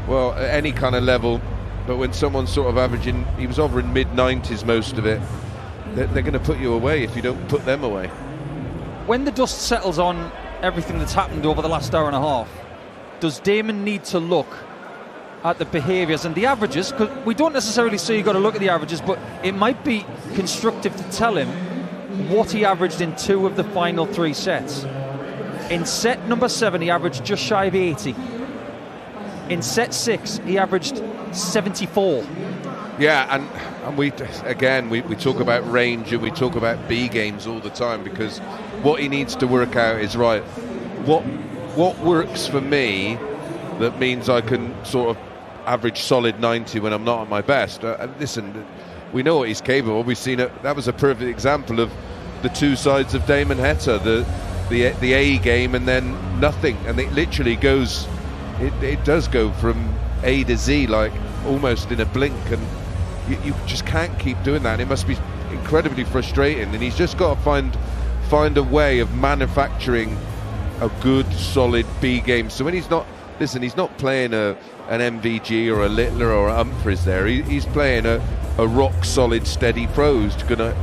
well, at any kind of level, but when someone's sort of averaging, he was over in mid-90s most of it, they're going to put you away if you don't put them away. When the dust settles on everything that's happened over the last hour and a half, does Damon need to look at the behaviours and the averages? Because we don't necessarily say you've got to look at the averages, but it might be constructive to tell him what he averaged in 2 of the final 3 sets. In set number 7, he averaged just shy of 80. In set 6, he averaged 74. Yeah, and we talk about range and we talk about B games all the time, because what he needs to work out is, right, what works for me that means I can sort of average solid 90 when I'm not at my best. Listen, we know what he's capable of. We've seen it. That was a perfect example of the 2 sides of Damon Heta, the A game and then nothing, and it literally goes, it does go from A to Z like almost in a blink, and you just can't keep doing that, and it must be incredibly frustrating, and he's just got to find a way of manufacturing a good solid B game. So when he's not playing an MVG or a Littler or a Humphries there, he's playing a rock solid steady pro who's gonna,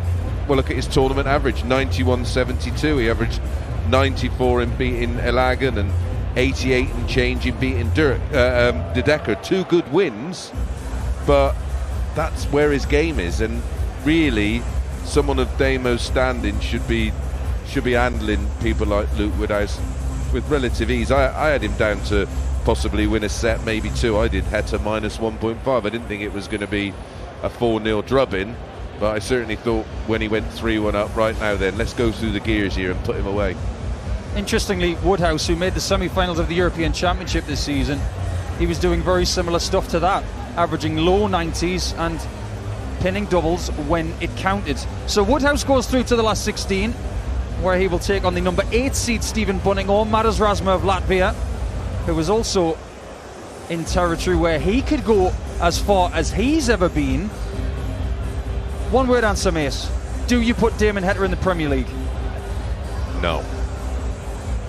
well, look at his tournament average, 91.72. He averaged 94 in beating Elagan and 88 and change in beating De Decker. 2 good wins, but that's where his game is, and really someone of Damo's standing should be handling people like Luke Woodhouse with relative ease. I had him down to possibly win a set, maybe 2. I did Heta minus 1.5. I didn't think it was going to be a 4-0 drubbing, but I certainly thought when he went 3-1 up, right now then, let's go through the gears here and put him away. Interestingly, Woodhouse, who made the semi-finals of the European Championship this season, he was doing very similar stuff to that, averaging low 90s and pinning doubles when it counted. So Woodhouse goes through to the last 16, where he will take on the number 8 seed Stephen Bunting or Matas Razma of Latvia, who was also in territory where he could go as far as he's ever been. One word answer, Mace. Do you put Damon Heta in the Premier League? No.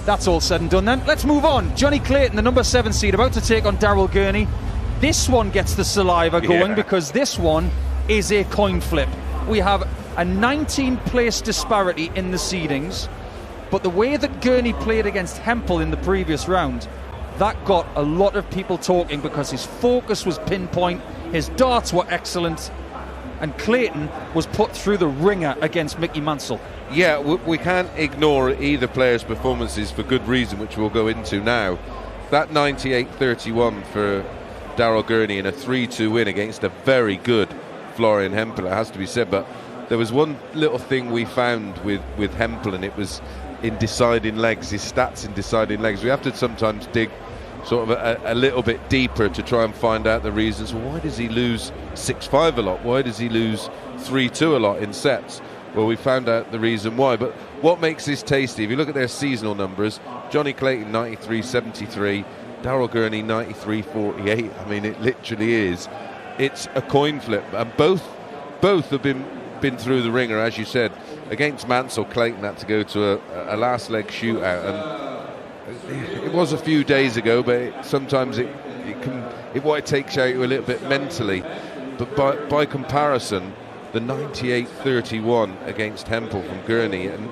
That's all said and done then. Let's move on. Jonny Clayton, the number 7 seed, about to take on Daryl Gurney. This one gets the saliva going, because this one is a coin flip. We have a 19-place disparity in the seedings, but the way that Gurney played against Hempel in the previous round, that got a lot of people talking, because his focus was pinpoint, his darts were excellent, and Clayton was put through the ringer against Mickey Mansell. Yeah, we can't ignore either player's performances for good reason, which we'll go into now. That 98-31 for Daryl Gurney in a 3-2 win against a very good Florian Hempel, it has to be said, but there was one little thing we found with Hempel, and it was in deciding legs, his stats in deciding legs. We have to sometimes dig sort of a little bit deeper to try and find out the reasons. Well, why does he lose 6-5 a lot? Why does he lose 3-2 a lot in sets? Well, we found out the reason why. But what makes this tasty, if you look at their seasonal numbers, Jonny Clayton 93.73, Daryl Gurney 93.48. I mean, it literally is. It's a coin flip, and both have been through the ringer, as you said. Against Mansell, Clayton had to go to a last leg shootout, and it was a few days ago, but sometimes it takes out you a little bit mentally. But by comparison, the 98-31 against Hempel from Gurney, and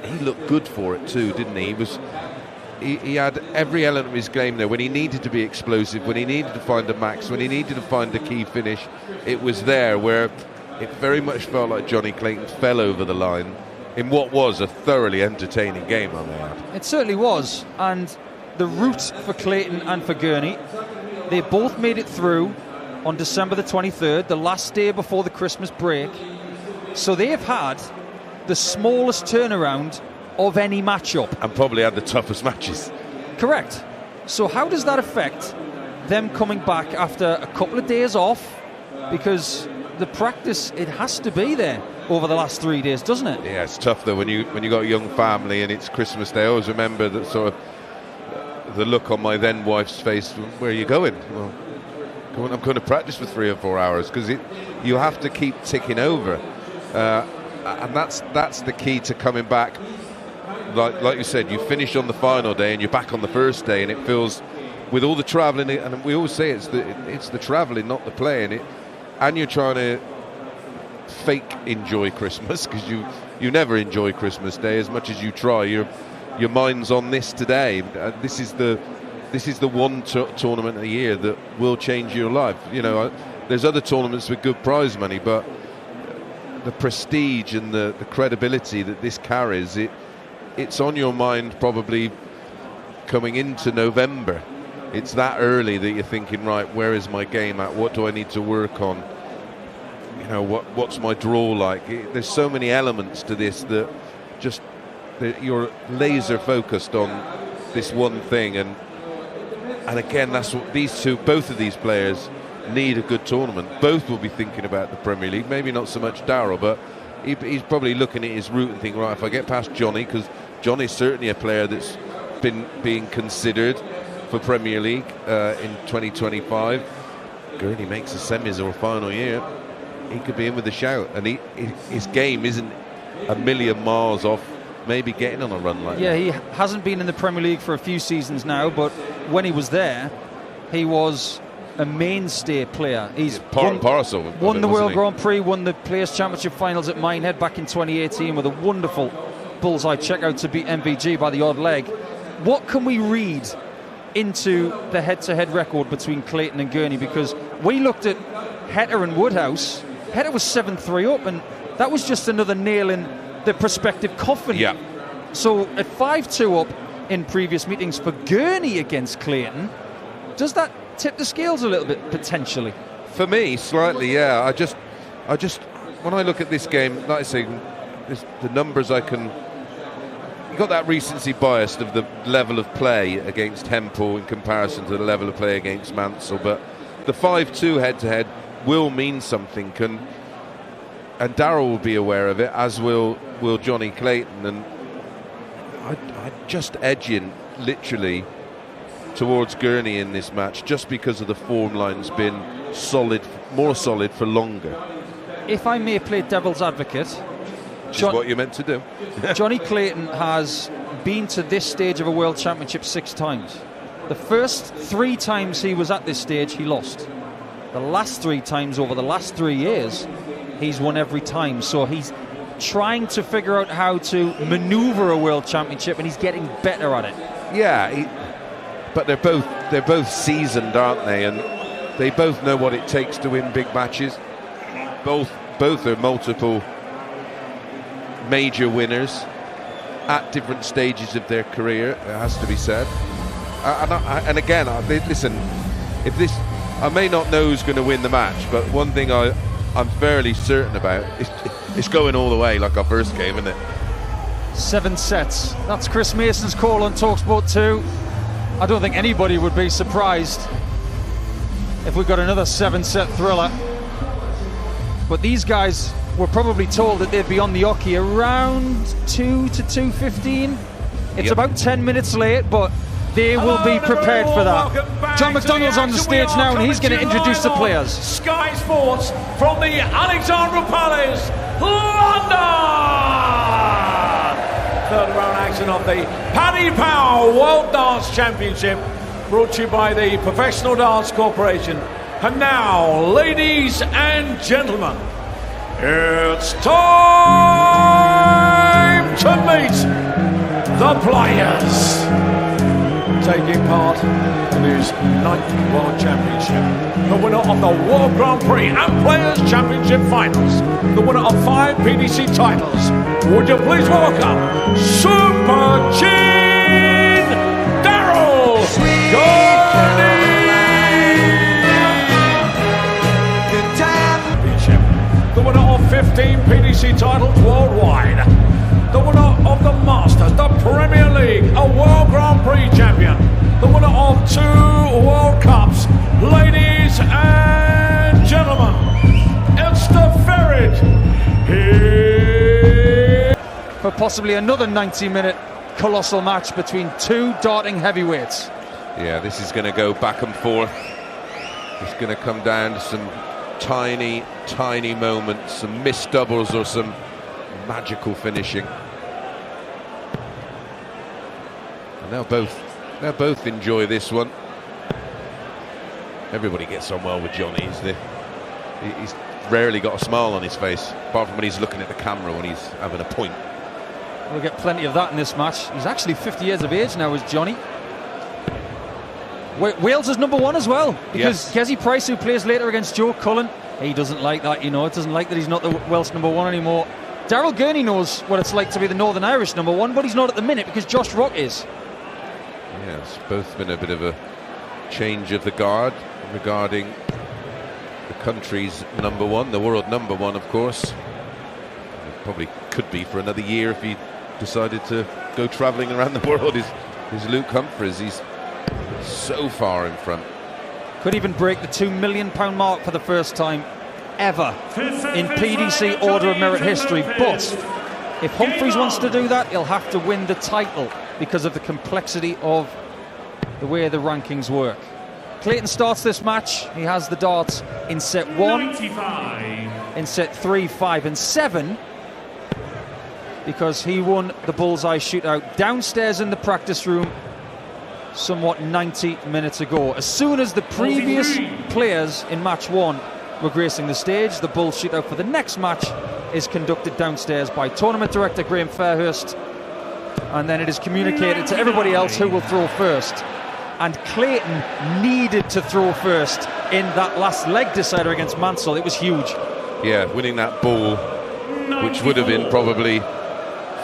he looked good for it too, didn't he? He had every element of his game there. When he needed to be explosive, when he needed to find a max, when he needed to find a key finish, it was there, where it very much felt like Jonny Clayton fell over the line in what was a thoroughly entertaining game, I may add. It certainly was, and the route for Clayton and for Gurney, they both made it through on December the 23rd, the last day before the Christmas break. So they have had the smallest turnaround of any matchup. And probably had the toughest matches. Correct. So how does that affect them coming back after a couple of days off? Because the practice, it has to be there over the last 3 days, doesn't it? Yeah, it's tough though when you got a young family and it's Christmas Day. I always remember that sort of the look on my then wife's face. Where are you going? Well, I'm going to practice for 3 or 4 hours, because you have to keep ticking over, and that's the key to coming back. Like you said, you finish on the final day and you're back on the first day, and it feels with all the travelling, and we always say it's the travelling, not the playing. And you're trying to fake enjoy Christmas, because you never enjoy Christmas Day as much as you try. Your mind's on this today. This is the one tournament a year that will change your life. You know, there's other tournaments with good prize money, but the prestige and the credibility that this carries, it's on your mind probably coming into November. It's that early that you're thinking, right, where is my game at? What do I need to work on? You know, what's my draw like? There's so many elements to this that you're laser focused on this one thing, and again, that's what both of these players need. A good tournament. Both will be thinking about the Premier League. Maybe not so much Daryl, but he's probably looking at his route and thinking, right, if I get past Jonny, because Jonny's certainly a player that's been being considered for Premier League in 2025. Gurney makes a semis or a final year, he could be in with a shout, and his game isn't a million miles off maybe getting on a run like that. Yeah, he hasn't been in the Premier League for a few seasons now, but when he was there, he was a mainstay player. He's part and parcel. Won the World Grand Prix, won the Players' Championship finals at Minehead back in 2018 with a wonderful bullseye checkout to beat MVG by the odd leg. What can we read into the head-to-head record between Clayton and Gurney? Because we looked at Heta and Woodhouse. Heta was 7-3 up, and that was just another nail in the prospective coffin. Yeah. So at 5-2 up in previous meetings for Gurney against Clayton, does that tip the scales a little bit potentially? For me, slightly, yeah. I just when I look at this game, like I say, the numbers I can. You got that recency bias of the level of play against Hempel in comparison to the level of play against Mansell, but the 5-2 head-to-head will mean something, and Daryl will be aware of it, as will Jonny Clayton, and I just edging literally towards Gurney in this match, just because of the form line's been more solid for longer. If I may play devil's advocate, which is what you're meant to do. Jonny Clayton has been to this stage of a World Championship 6 times. The first 3 times he was at this stage, he lost. The last 3 times over the last 3 years, he's won every time. So he's trying to figure out how to maneuver a World Championship, and he's getting better at it. Yeah, but they're both seasoned, aren't they? And they both know what it takes to win big matches. Both are multiple major winners at different stages of their career, it has to be said. And again, listen, I may not know who's going to win the match, but one thing I'm fairly certain about is it's going all the way, like our first game, isn't it? 7 sets. That's Chris Mason's call on talkSPORT 2. I don't think anybody would be surprised if we got another 7-set thriller. But these guys were probably told that they'd be on the hockey around 2 to 2:15. It's about 10 minutes late, but they will be prepared for that. John McDonald's on the stage now, and he's going to introduce the players. Sky Sports from the Alexandra Palace, London! Third round action of the Paddy Power World Dance Championship, brought to you by the Professional Dance Corporation. And now, ladies and gentlemen, it's time to meet the players. Taking part in his 9th World Championship, the winner of the World Grand Prix and Players Championship Finals, the winner of 5 PDC titles. Would you please welcome Super Chin Daryl Gurney! The winner of 15 PDC titles worldwide, the winner of the Masters, the Premier League, a World Grand Prix champion, the winner of 2 World Cups. Ladies and gentlemen, it's the Ferret here. For possibly another 90-minute colossal match between 2 darting heavyweights. Yeah, this is going to go back and forth. It's going to come down to some tiny moments, some missed doubles or some magical finishing. And they'll both enjoy this one. Everybody gets on well with Jonny. He's rarely got a smile on his face, apart from when he's looking at the camera when he's having a point. We'll get plenty of that in this match. He's actually 50 years of age now, is Jonny. Wales is number 1 as well, because Kessie Price, who plays later against Joe Cullen, he doesn't like that, you know. It doesn't like that he's not the Welsh number 1 anymore. Daryl Gurney knows what it's like to be the Northern Irish number 1, but he's not at the minute because Josh Rock is. Yeah, it's both been a bit of a change of the guard regarding the country's number 1, the world number 1, of course. It probably could be for another year if he decided to go travelling around the world. Is Luke Humphries. He's so far in front. Could even break the £2 million mark for the first time ever in PDC Order of Merit history. But if Humphries wants to do that, he'll have to win the title because of the complexity of the way the rankings work. Clayton starts this match. He has the darts in set 1, in set 3, 5 and 7, because he won the bullseye shootout downstairs in the practice room somewhat 90 minutes ago. As soon as the previous players in match 1 were gracing the stage, the bull shootout for the next match is conducted downstairs by tournament director Graham Fairhurst, and then it is communicated to everybody else who will throw first. And Clayton needed to throw first in that last leg decider against Mansell. It was huge. Yeah, winning that ball, which would have been probably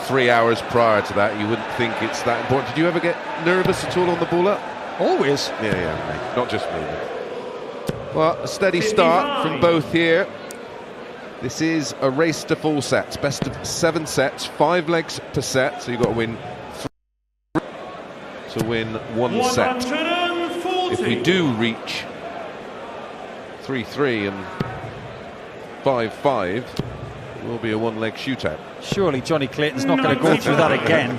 3 hours prior to that, you wouldn't think it's that important. Did you ever get nervous at all on the ball up? Always. Yeah, not just me. Well, a steady start from both here. This is a race to 4 sets, best of 7 sets, 5 legs per set, so you've got to win 3 to win 1 set. If we do reach 3-3 and 5-5, it will be a 1-leg shootout. Surely Johnny Clayton's not going to go through that again.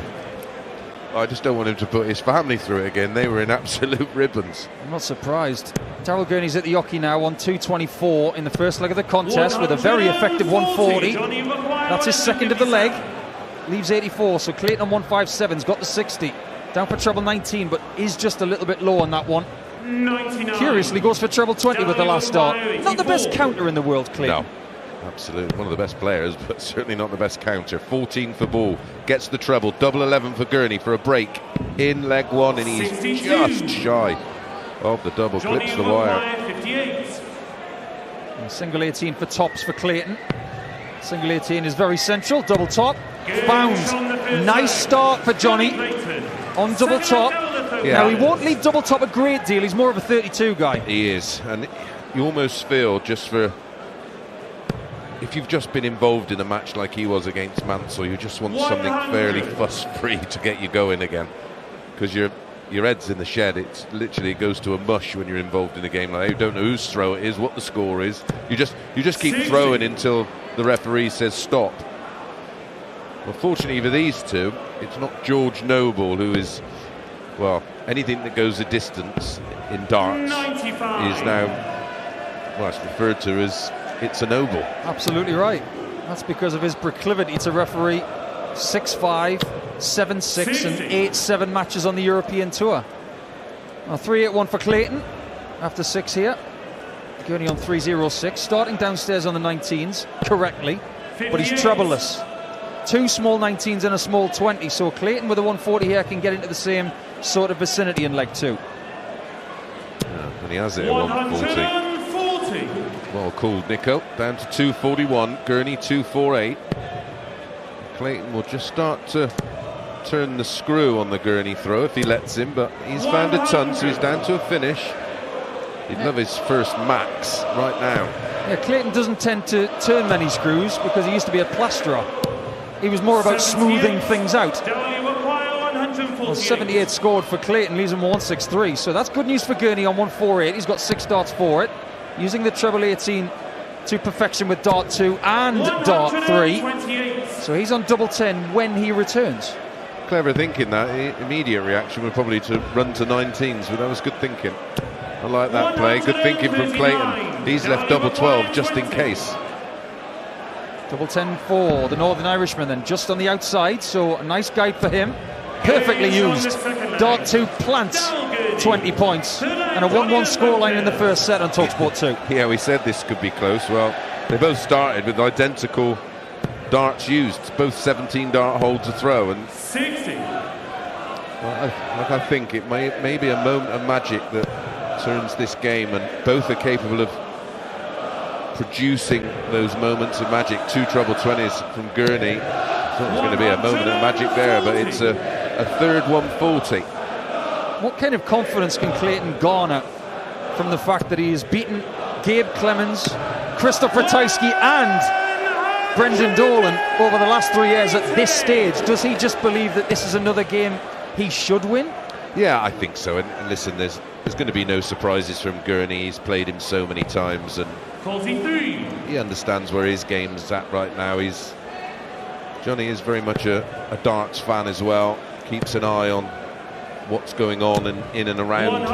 I just don't want him to put his family through it again. They were in absolute ribbons. I'm not surprised. Daryl Gurney's at the Yockey now on 224 in the first leg of the contest with a very effective 140. That's his second of the leg. Leaves 84, so Clayton on 157's got the 60. Down for treble 19, but is just a little bit low on that one. 99. Curiously goes for treble 20 with the last start. Not the best counter in the world, Clayton. No. Absolutely, one of the best players, but certainly not the best counter. 14 for ball, gets the treble, double 11 for Gurney for a break in leg 1, and he's 62. just shy of the double, clips the wire. And single 18 for tops for Clayton. Single 18 is very central, double top, found. Nice start for Jonny on double top. Yeah. Now he won't leave double top a great deal, he's more of a 32 guy. He is, and you almost feel just for... If you've just been involved in a match like he was against Mansell, you just want something fairly fuss-free to get you going again, because your head's in the shed. It's literally goes to a mush when you're involved in a game like that. You don't know whose throw it is, what the score is. You just keep throwing until the referee says stop. Well, fortunately for these two, it's not George Noble who is, well, anything that goes a distance in darts 95. is now, well, it's referred to as it's a Noble. Absolutely right. That's because of his proclivity to referee 6-5, 7-6 and 8-7 matches on the European Tour. Now 3-8-1 for Clayton after 6 here. Gurney on 3-0-6, starting downstairs on the 19s correctly, but he's troubleless. 2 small 19s and a small 20, so Clayton with a 140 here can get into the same sort of vicinity in leg 2. Yeah, and he has it at 140. Well called, Nico. Down to 241. Gurney 248. Clayton will just start to turn the screw on the Gurney throw if he lets him, but he's found a ton, so he's down to a finish. He'd love his first max right now. Yeah, Clayton doesn't tend to turn many screws because he used to be a plasterer. He was more about smoothing things out. Well, 78 scored for Clayton, leaves him 163, so that's good news for Gurney on 148. He's got 6 darts for it, using the treble 18 to perfection with dart 2 and dart 3. So he's on double 10 when he returns. Clever thinking that. The immediate reaction would probably to run to 19s, but that was good thinking. I like that play. Good thinking from Clayton. He's left double 12 just in case. Double 10 for the Northern Irishman then, just on the outside, so a nice guide for him. Perfectly used. Dart 2 plants 20 points and a 1-1 scoreline in the first set on talkSPORT 2. Yeah, we said this could be close. Well, they both started with identical darts used, both 17 dart holds a throw, and 60. Well, I think it may be a moment of magic that turns this game, and both are capable of producing those moments of magic. 2 treble 20s from Gurney. I thought it was going to be a moment of magic there, but it's a third 140. What kind of confidence can Clayton garner from the fact that he has beaten Gabe Clemens, Christoph Ratajski and Brendan Dolan over the last 3 years at this stage? Does he just believe that this is another game he should win? Yeah, I think so. And listen, there's going to be no surprises from Gurney. He's played him so many times, and 43. he understands where his game's at right now. Jonny is very much a darts fan as well. Keeps an eye on what's going on in and around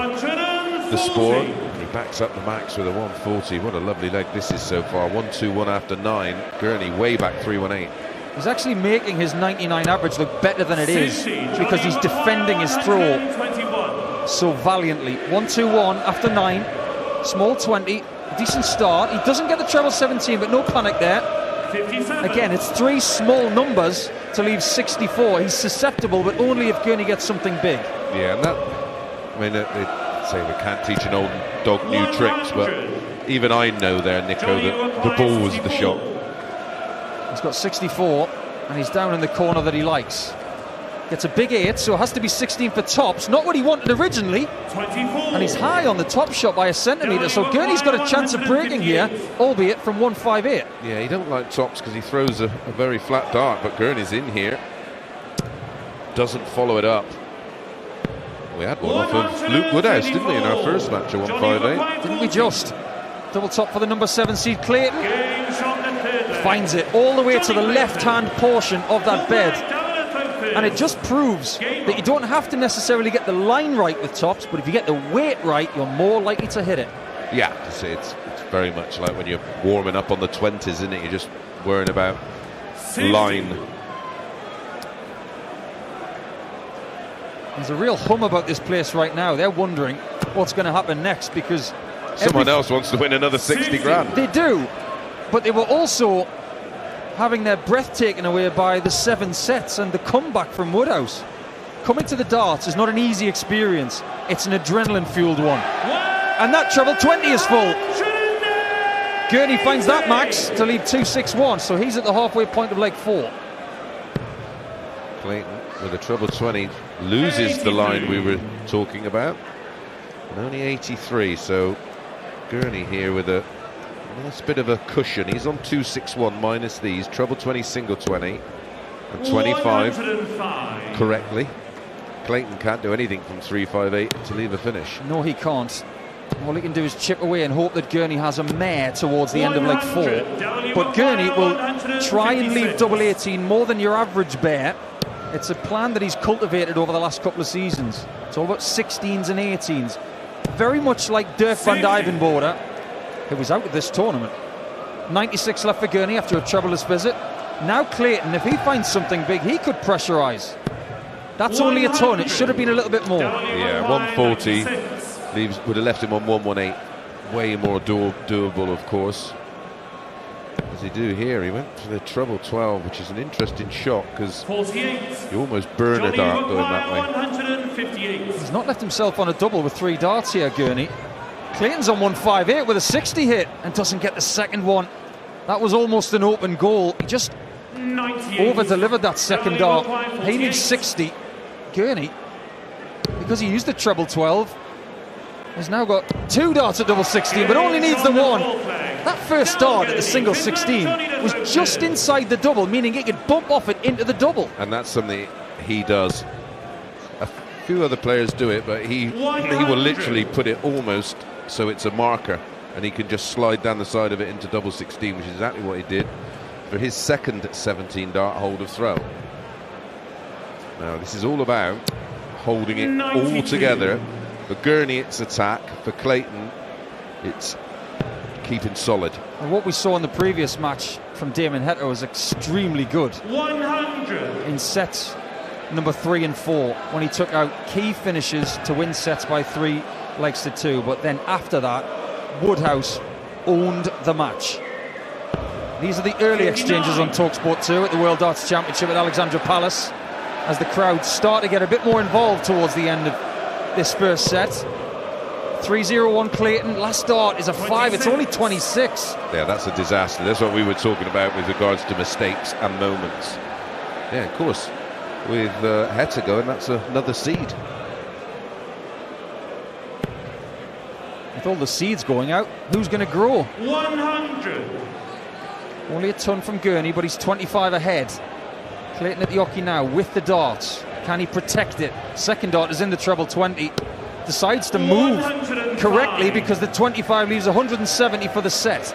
the sport. He backs up the max with a 140. What a lovely leg this is so far. 1-2-1 after 9. Gurney way back 3-1-8. He's actually making his 99 average look better than it is because he's defending his throw so valiantly. 1-2-1 after 9. Small 20. Decent start. He doesn't get the treble 17, but no panic there. 57. Again, it's 3 small numbers to leave 64. He's susceptible, but only if Gurney gets something big. Yeah, and that, I mean, they say we can't teach an old dog new tricks, but even I know there, Nico, that the ball was the shot. He's got 64, and he's down in the corner that he likes. Gets a big 8, so it has to be 16 for tops. Not what he wanted originally. 24. And he's high on the top shot by a centimetre, so Gurney's got a chance of breaking here, albeit from 158. Yeah, he don't like tops because he throws a very flat dart, but Gurney's in here. Doesn't follow it up. We had one off of Luke Woodhouse, didn't we, in our first match at 158? Didn't we just? Double top for the number 7 seed Clayton. Finds it all the way to the left-hand portion of that bed. And it just proves that you don't have to necessarily get the line right with tops, but if you get the weight right, you're more likely to hit it. Yeah, it's very much like when you're warming up on the 20s, isn't it? You're just worrying about line. There's a real hum about this place right now. They're wondering what's going to happen next because someone else wants to win another 60 grand. They do, but they were also having their breath taken away by the 7 sets and the comeback from Woodhouse. Coming to the darts is not an easy experience. It's an adrenaline-fueled one. And that treble 20 is full. Gurney finds that max to leave 2-6-1, so he's at the halfway point of leg 4. Clayton with a treble 20 loses the line we were talking about. And only 83, so Gurney here with a nice bit of a cushion. He's on 2-6-1 minus these. Treble 20, single 20, and 25 correctly. Clayton can't do anything from 3-5-8 to leave a finish. No, he can't. All he can do is chip away and hope that Gurney has a mare towards the end of leg 4. But Gurney will try and leave double 18 more than your average bear. It's a plan that he's cultivated over the last couple of seasons. It's all about 16s and 18s. Very much like Dirk van Dijvenbode, who was out of this tournament. 96 left for Gurney after a troublous visit. Now Clayton, if he finds something big, he could pressurise. That's only a ton. It should have been a little bit more. Yeah, 140 would have left him on 118. Way more doable, of course. As he do here, he went for the treble 12, which is an interesting shot because you almost burn a dart going that way. He's not left himself on a double with 3 darts here, Gurney. Clayton's on 158 with a 60 hit and doesn't get the second one. That was almost an open goal. He just over-delivered that second dart. He needs 60. Gurney, because he used the treble 12, has now got 2 darts at double 16, but only needs the 1. That first dart at the single 16 was just inside the double, meaning it could bump off it into the double. And that's something he does. A few other players do it, but he will literally put it almost so it's a marker, and he can just slide down the side of it into double 16, which is exactly what he did for his second 17 dart hold of throw. Now this is all about holding it all together. For Gurney it's attack, for Clayton it's keeping solid. And what we saw in the previous match from Damon Hetto was extremely good. 100 in sets number 3 and 4, when he took out key finishes to win sets by 3 legs to 2. But then after that, Woodhouse owned the match. These are the early exchanges on talkSPORT 2 at the World Darts Championship at Alexandra Palace, as the crowd start to get a bit more involved towards the end of this first set. 3-0-1 Clayton. Last dart is a 5. It's only 26. Yeah, that's a disaster. That's what we were talking about with regards to mistakes and moments. Yeah, of course. With Heta going, that's another seed. With all the seeds going out, who's going to grow? 100. Only a ton from Gurney, but he's 25 ahead. Clayton at the hockey now with the darts. Can he protect it? Second dart is in the treble 20. Decides to move correctly because the 25 leaves 170 for the set.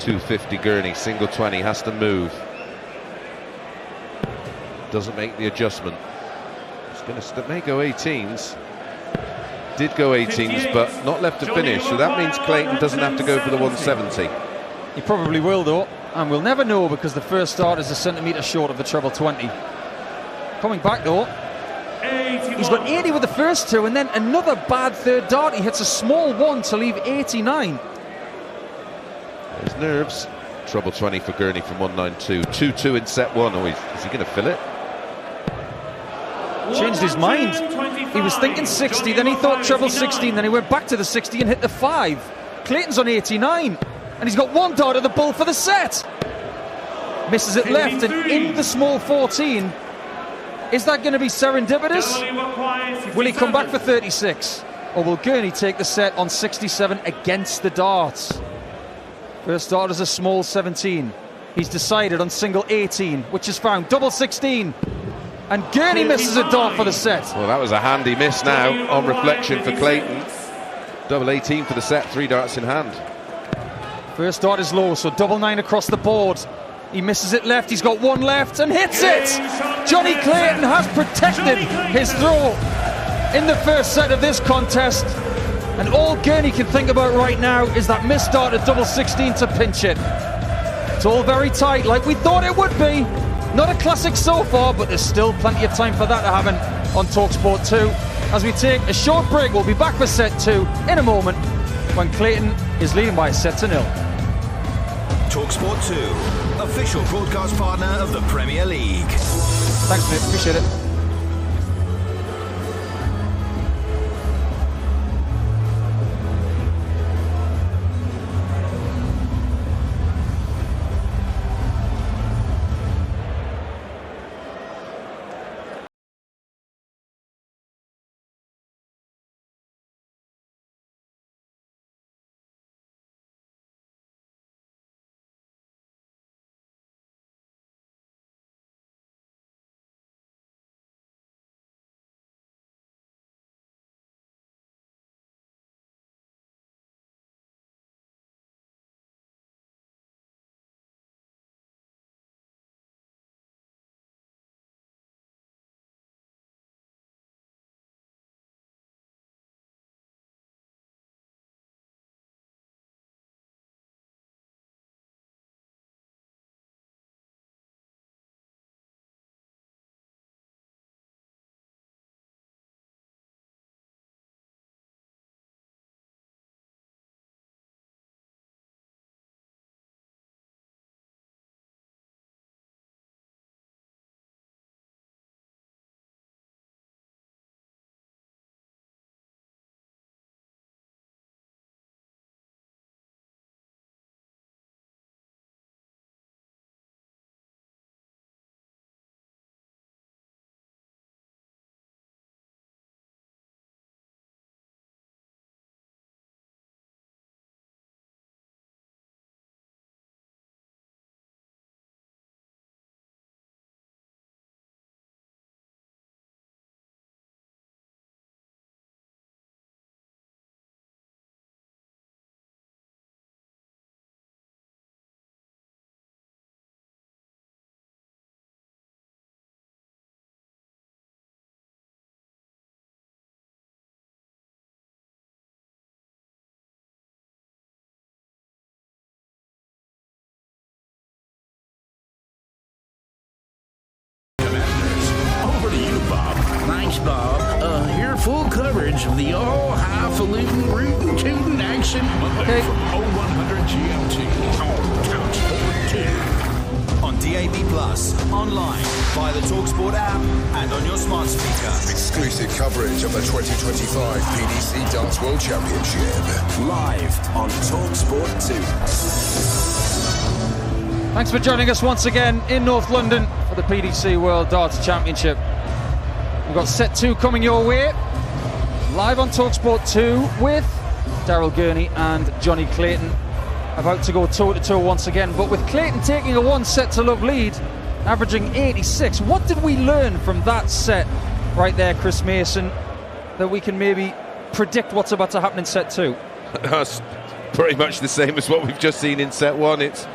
250 Gurney, single 20, has to move. Doesn't make the adjustment. It's going to may go 18s. Did go 18s, but not left to finish. So that means Clayton doesn't have to go for the 170. He probably will though, and we'll never know because the first start is a centimetre short of the treble 20. Coming back though, he's got 80 with the first 2, and then another bad third dart. He hits a small 1 to leave 89. There's nerves. Treble 20 for Gurney from 192. 2-2 in set 1. Oh, is he going to fill it? Changed his mind. He was thinking 60, then he thought treble 16, then he went back to the 60 and hit the 5. Clayton's on 89. And he's got 1 dart at the bull for the set. Misses it left and in the small 14. Is that going to be serendipitous? Will he come back for 36? Or will Gurney take the set on 67 against the darts? First dart is a small 17. He's decided on single 18, which is found. Double 16. And Gurney misses a dart for the set. Well, that was a handy miss now on reflection for Clayton. Double 18 for the set, 3 darts in hand. First dart is low, so double 9 across the board. He misses it left, he's got 1 left and hits it! Jonny Clayton has protected his throw in the first set of this contest. And all Gurney can think about right now is that missed dart at double 16 to pinch it. It's all very tight, like we thought it would be. Not a classic so far, but there's still plenty of time for that to happen on talkSPORT 2. As we take a short break, we'll be back for set 2 in a moment when Clayton is leading by a set to 0. talkSPORT 2, official broadcast partner of the Premier League. Thanks, mate. Appreciate it. the all-highfalutin, rootin' tootin' action Monday from 0100 GMT on talkSPORT 2. On DAB+, online, via the talkSPORT app, and on your smart speaker. Exclusive coverage of the 2025 PDC Darts World Championship. Live on talkSPORT 2. Thanks for joining us once again in North London for the PDC World Darts Championship. We've got set 2 coming your way, live on talkSPORT 2 with Daryl Gurney and Jonny Clayton, about to go toe-to-toe once again, but with Clayton taking a 1-set-to-love lead, averaging 86. What did we learn from that set right there, Chris Mason, that we can maybe predict what's about to happen in set 2? That's pretty much the same as what we've just seen in set 1. It's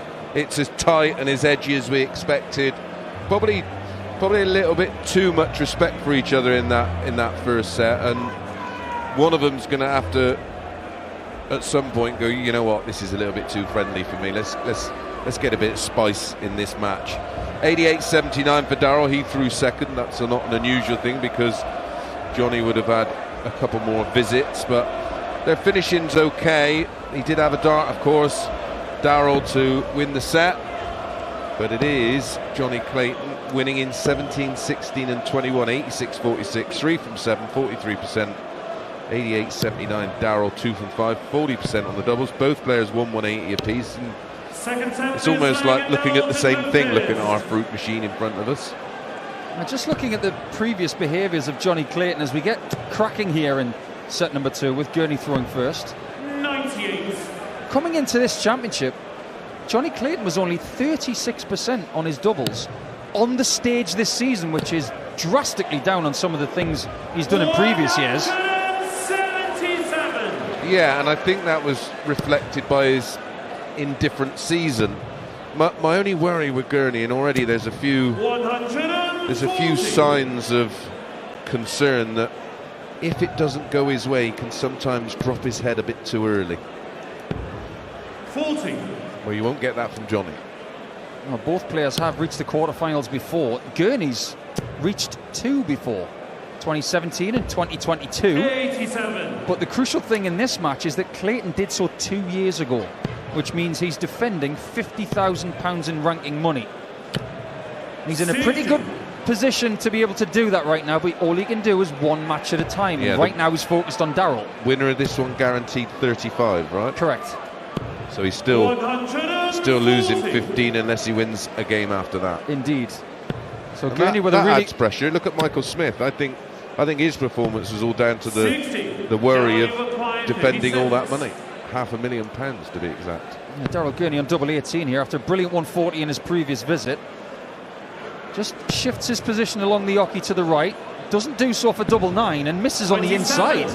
as tight and as edgy as we expected. Probably a little bit too much respect for each other in that first set, and one of them's going to have to at some point go, you know what, this is a little bit too friendly for me. Let's get a bit of spice in this match. 88.79 for Daryl. He threw second. That's not an unusual thing because Jonny would have had a couple more visits, but their finishing's okay. He did have a dart, of course, Daryl, to win the set, but it is Jonny Clayton winning in 17, 16 and 21, 86-46, 3 from 7, 43%. 88.79 Daryl, 2 from 5, 40% on the doubles. Both players won 180 apiece, and it's almost like looking at the same thing, looking at our fruit machine in front of us. Now, just looking at the previous behaviours of Jonny Clayton as we get cracking here in set number 2 with Gurney throwing first. 98. Coming into this championship, Jonny Clayton was only 36% on his doubles on the stage this season, which is drastically down on some of the things he's done in previous years. Yeah, and I think that was reflected by his indifferent season. My only worry with Gurney, and already there's a few signs of concern that if it doesn't go his way, he can sometimes drop his head a bit too early. 40. Well, you won't get that from Jonny. Well, both players have reached the quarterfinals before. Gurney's reached 2 before, 2017 and 2022. 87. But the crucial thing in this match is that Clayton did so 2 years ago, which means he's defending £50,000 in ranking money. He's in a pretty good position to be able to do that right now, but all he can do is one match at a time. Yeah, and right now he's focused on Daryl. Winner of this one guaranteed 35, right? Correct. So he's still losing 15 unless he wins a game after that. Indeed. So And Gurney with that a really adds pressure. Look at Michael Smith. I think his performance was all down to the worry of defending all that money. £500,000 to be exact. Yeah, Daryl Gurney on double 18 here after a brilliant 140 in his previous visit. Just shifts his position along the hockey to the right. Doesn't do so for double 9 and misses on the inside.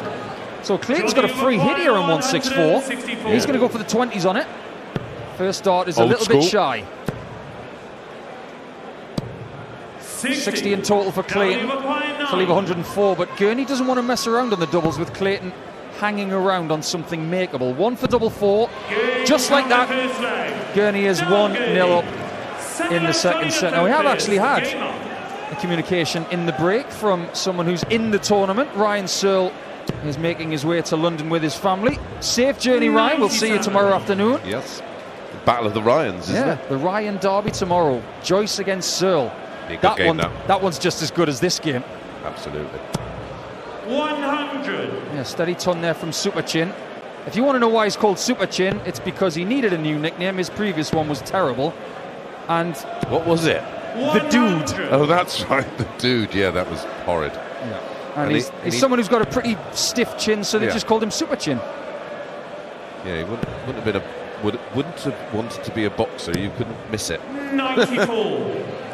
So Clayton's got a free hit here on 164. He's going to go for the 20s on it. First start is a little bit shy. 60 in total for Clayton to leave 104, but Gurney doesn't want to mess around on the doubles with Clayton hanging around on something makeable. 1 for double 4, just like that. Gurney is 1-0 up in the second set. Now we have actually had a communication in the break from someone who's in the tournament. Ryan Searle is making his way to London with his family. Safe journey, Ryan. We'll see you tomorrow afternoon. Yes. The Battle of the Ryans, isn't it? The Ryan derby tomorrow. Joyce against Searle. That one's just as good as this game. Absolutely. 100. Yeah, steady ton there from Super Chin. If you want to know why he's called Super Chin, it's because he needed a new nickname. His previous one was terrible. And what was it? The Dude. Oh, that's right, the Dude. Yeah, that was horrid. Yeah. And he's someone who's got a pretty stiff chin, so they just called him Super Chin. Yeah, he wouldn't have wanted to be a boxer. You couldn't miss it. 94.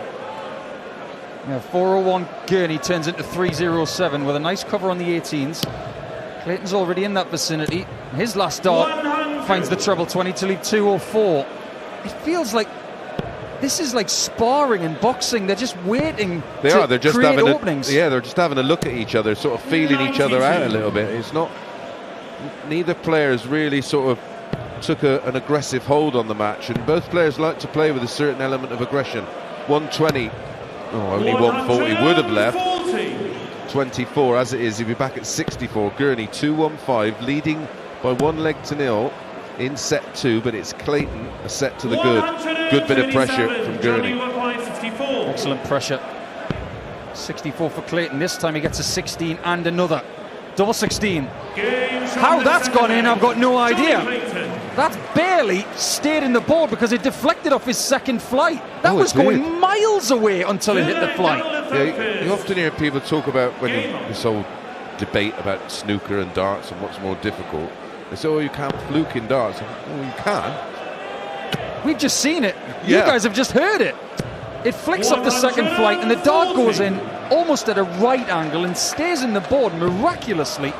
Yeah, 401 Gurney turns into 307 with a nice cover on the 18s. Clayton's already in that vicinity. His last dart finds the treble 20 to leave 204. It feels like this is like sparring and boxing. They're just waiting to create openings. They're just having a look at each other, sort of feeling each other out a little bit. It's not. Neither players really sort of took an aggressive hold on the match, and both players like to play with a certain element of aggression. 120. Oh, only 140 would have left. 24. As it is, he'll be back at 64. Gurney 2-1-5, leading by 1-0 in set 2, but it's Clayton a set to the good bit of pressure from Gurney. Excellent pressure. 64 for Clayton. This time he gets a 16 and another. Double 16. How that's gone in, I've got no idea. That's barely stayed in the board because it deflected off his second flight. That was going miles away until it hit the flight. Yeah, you often hear people talk about this whole debate about snooker and darts and what's more difficult. They say, oh, you can't fluke in darts. Oh, you can. We've just seen it. You guys have just heard it. It flicks off the second flight and the dart goes in almost at a right angle and stays in the board miraculously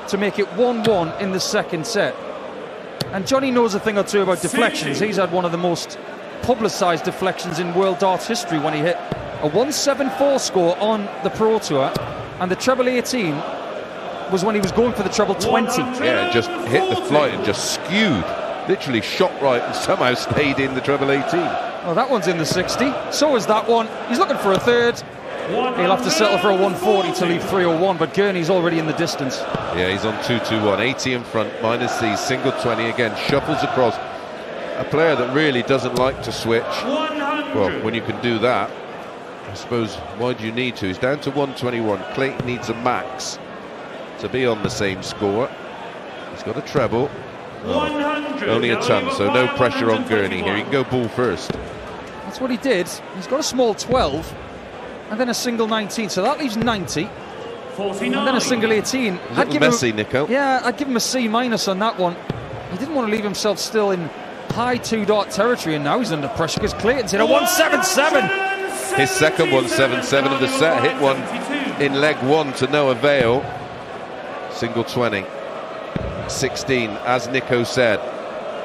to make it 1-1 in the second set. And Jonny knows a thing or two about deflections. He's had one of the most publicised deflections in world darts history when he hit a 174 score on the Pro Tour, and the treble 18 was when he was going for the treble 20. Yeah, just hit the flight and just skewed, literally shot right and somehow stayed in the treble 18. Well, that one's in the 60. So is that one. He's looking for a third. He'll have to settle for a 140 to leave 301, but Gurney's already in the distance. Yeah, he's on 2-2-1, 80 in front, minus these, single 20 again, shuffles across. A player that really doesn't like to switch. Well, when you can do that, I suppose, why do you need to? He's down to 121. Clayton needs a max to be on the same score. He's got a treble. Only a ton, so no pressure on Gurney here. He can go ball first. That's what he did. He's got a small 12 and then a single 19, so that leaves 90. 49. And then a single 18. I'd give messy, Nico. Yeah, I'd give him a C- on that one. He didn't want to leave himself still in high 2-dart territory, and now he's under pressure because Clayton's hit a 177. His second 177 of the set, hit one in leg 1 to no avail. Single 20. 16, as Nico said.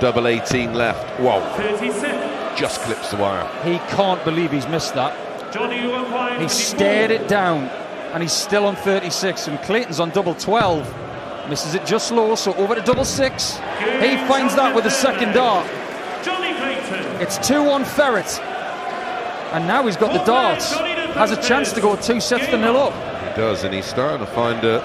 Double 18 left. Whoa. 36. Just clips the wire. He can't believe he's missed that. He stared it down, and he's still on 36, and Clayton's on double 12. Misses it just low, so over to double 6. He finds that with the second dart. It's 2-1 Ferret, and now he's got the darts. Has a chance to go 2 sets to 0 up. He does, and he's starting to find a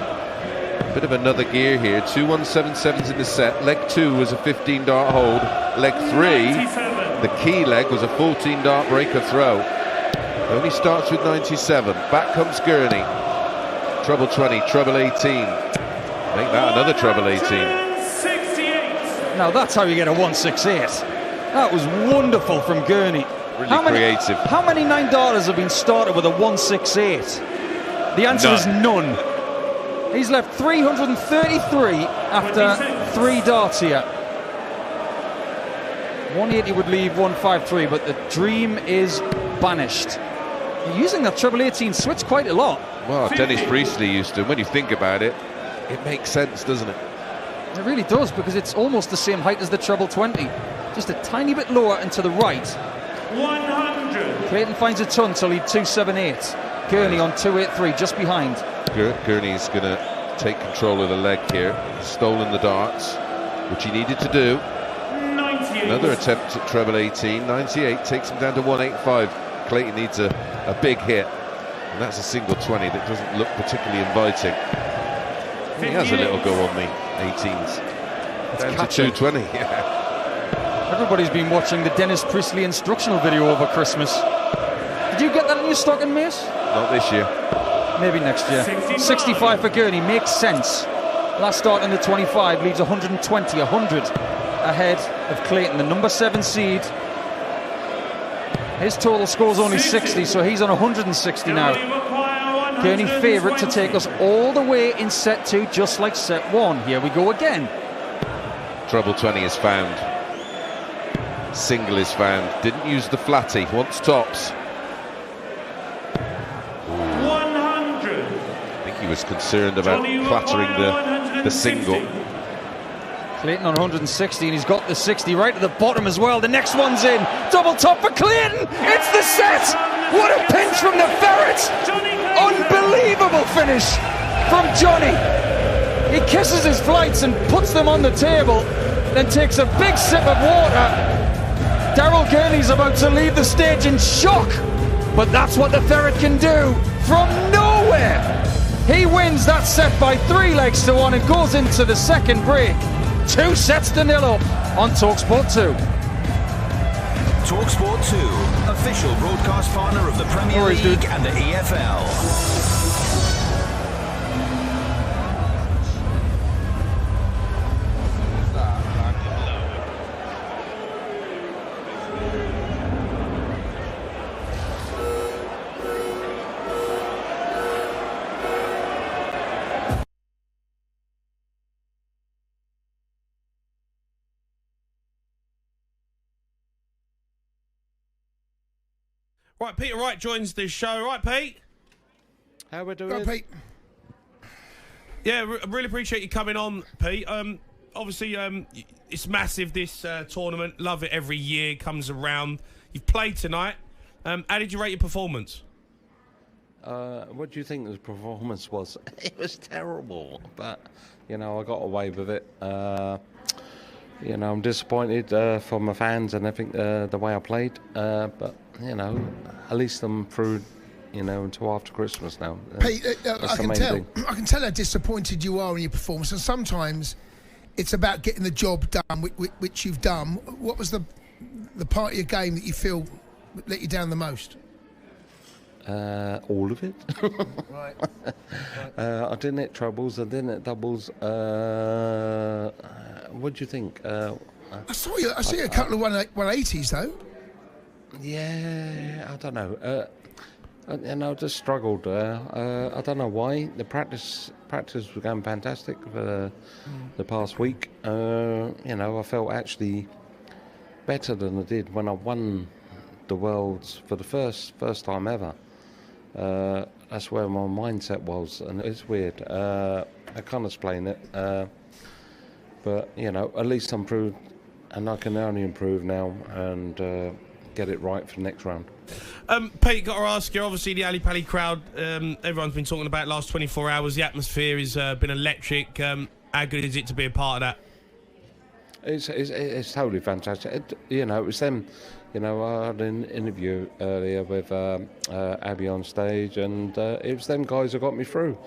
bit of another gear here. 2 177s in the set. Leg 2 was a 15 dart hold. Leg 3, the key leg, was a 14 dart breaker throw. Only starts with 97. Back comes Gurney. Treble 20, treble 18. Make that another treble 18. Now that's how you get a 168. That was wonderful from Gurney. Really creative. How many 9-darters have been started with a 168? The answer is none. He's left 333 after 3 darts here. 180 would leave 153, but the dream is banished. You're using that treble 18 switch quite a lot. Well, Dennis Priestley used to. When you think about it, it makes sense, doesn't it? It really does, because it's almost the same height as the treble 20. Just a tiny bit lower and to the right. 100. Clayton finds a ton to lead 278. Gurney on 283, just behind. Gurney's going to take control of the leg here. Stolen the darts, which he needed to do. 98. Another attempt at treble 18. 98 takes him down to 185. Clayton needs a big hit, and that's a single 20 that doesn't look particularly inviting. He has a little go on the 18s. Down to 220. Yeah. Everybody's been watching the Dennis Priestley instructional video over Christmas. Did you get that in your stocking, mate? Not this year. Maybe next year. 65 for Gurney, makes sense. Last start in the 25 leaves 120, 100 ahead of Clayton, the number 7 seed. His total score's only 60, so he's on 160 now. Gurney favourite to take us all the way in set 2, just like set 1. Here we go again. Treble 20 is found. Single is found. Didn't use the flatty. Wants tops. 100. I think he was concerned about clattering the single. Clayton on 160, and he's got the 60 right at the bottom as well. The next one's in. Double top for Clayton. It's the set. What a pinch from the Ferret. Unbelievable finish from Jonny. He kisses his flights and puts them on the table, then takes a big sip of water. Daryl Gurney's about to leave the stage in shock, but that's what the Ferret can do from nowhere. He wins that set by 3 legs to 1 and goes into the second break. 2 sets to 0 up on talkSPORT 2. talkSPORT 2, official broadcast partner of the Premier League and the EFL. Right, Peter Wright joins the show. Right, Pete? How we doing? Go on, Pete. Yeah, I really appreciate you coming on, Pete. Obviously, it's massive, this tournament. Love it every year. It comes around. You've played tonight. How did you rate your performance? What do you think the performance was? It was terrible, but, you know, I got away with it. You know, I'm disappointed for my fans and everything, the way I played, but, you know, at least I'm through, you know, until after Christmas now. Pete, I can tell how disappointed you are in your performance, and sometimes it's about getting the job done, which you've done. What was the part of your game that you feel let you down the most? All of it. Right. I didn't hit trebles, I didn't hit doubles. What do you think? I saw you a couple of 180s though. Yeah, I don't know. And I just struggled. I don't know why. The practice was going fantastic for the past week. You know, I felt actually better than I did when I won the Worlds for the first time ever. That's where my mindset was, and it's weird. I can't explain it. But, you know, at least I'm improved, and I can only improve now and get it right for the next round. Pete, got to ask you, obviously the Ali Pali crowd, everyone's been talking about the last 24 hours. The atmosphere has been electric. How good is it to be a part of that? It's totally fantastic. You know, it was them. You know, I had an interview earlier with Abby on stage, and it was them guys who got me through.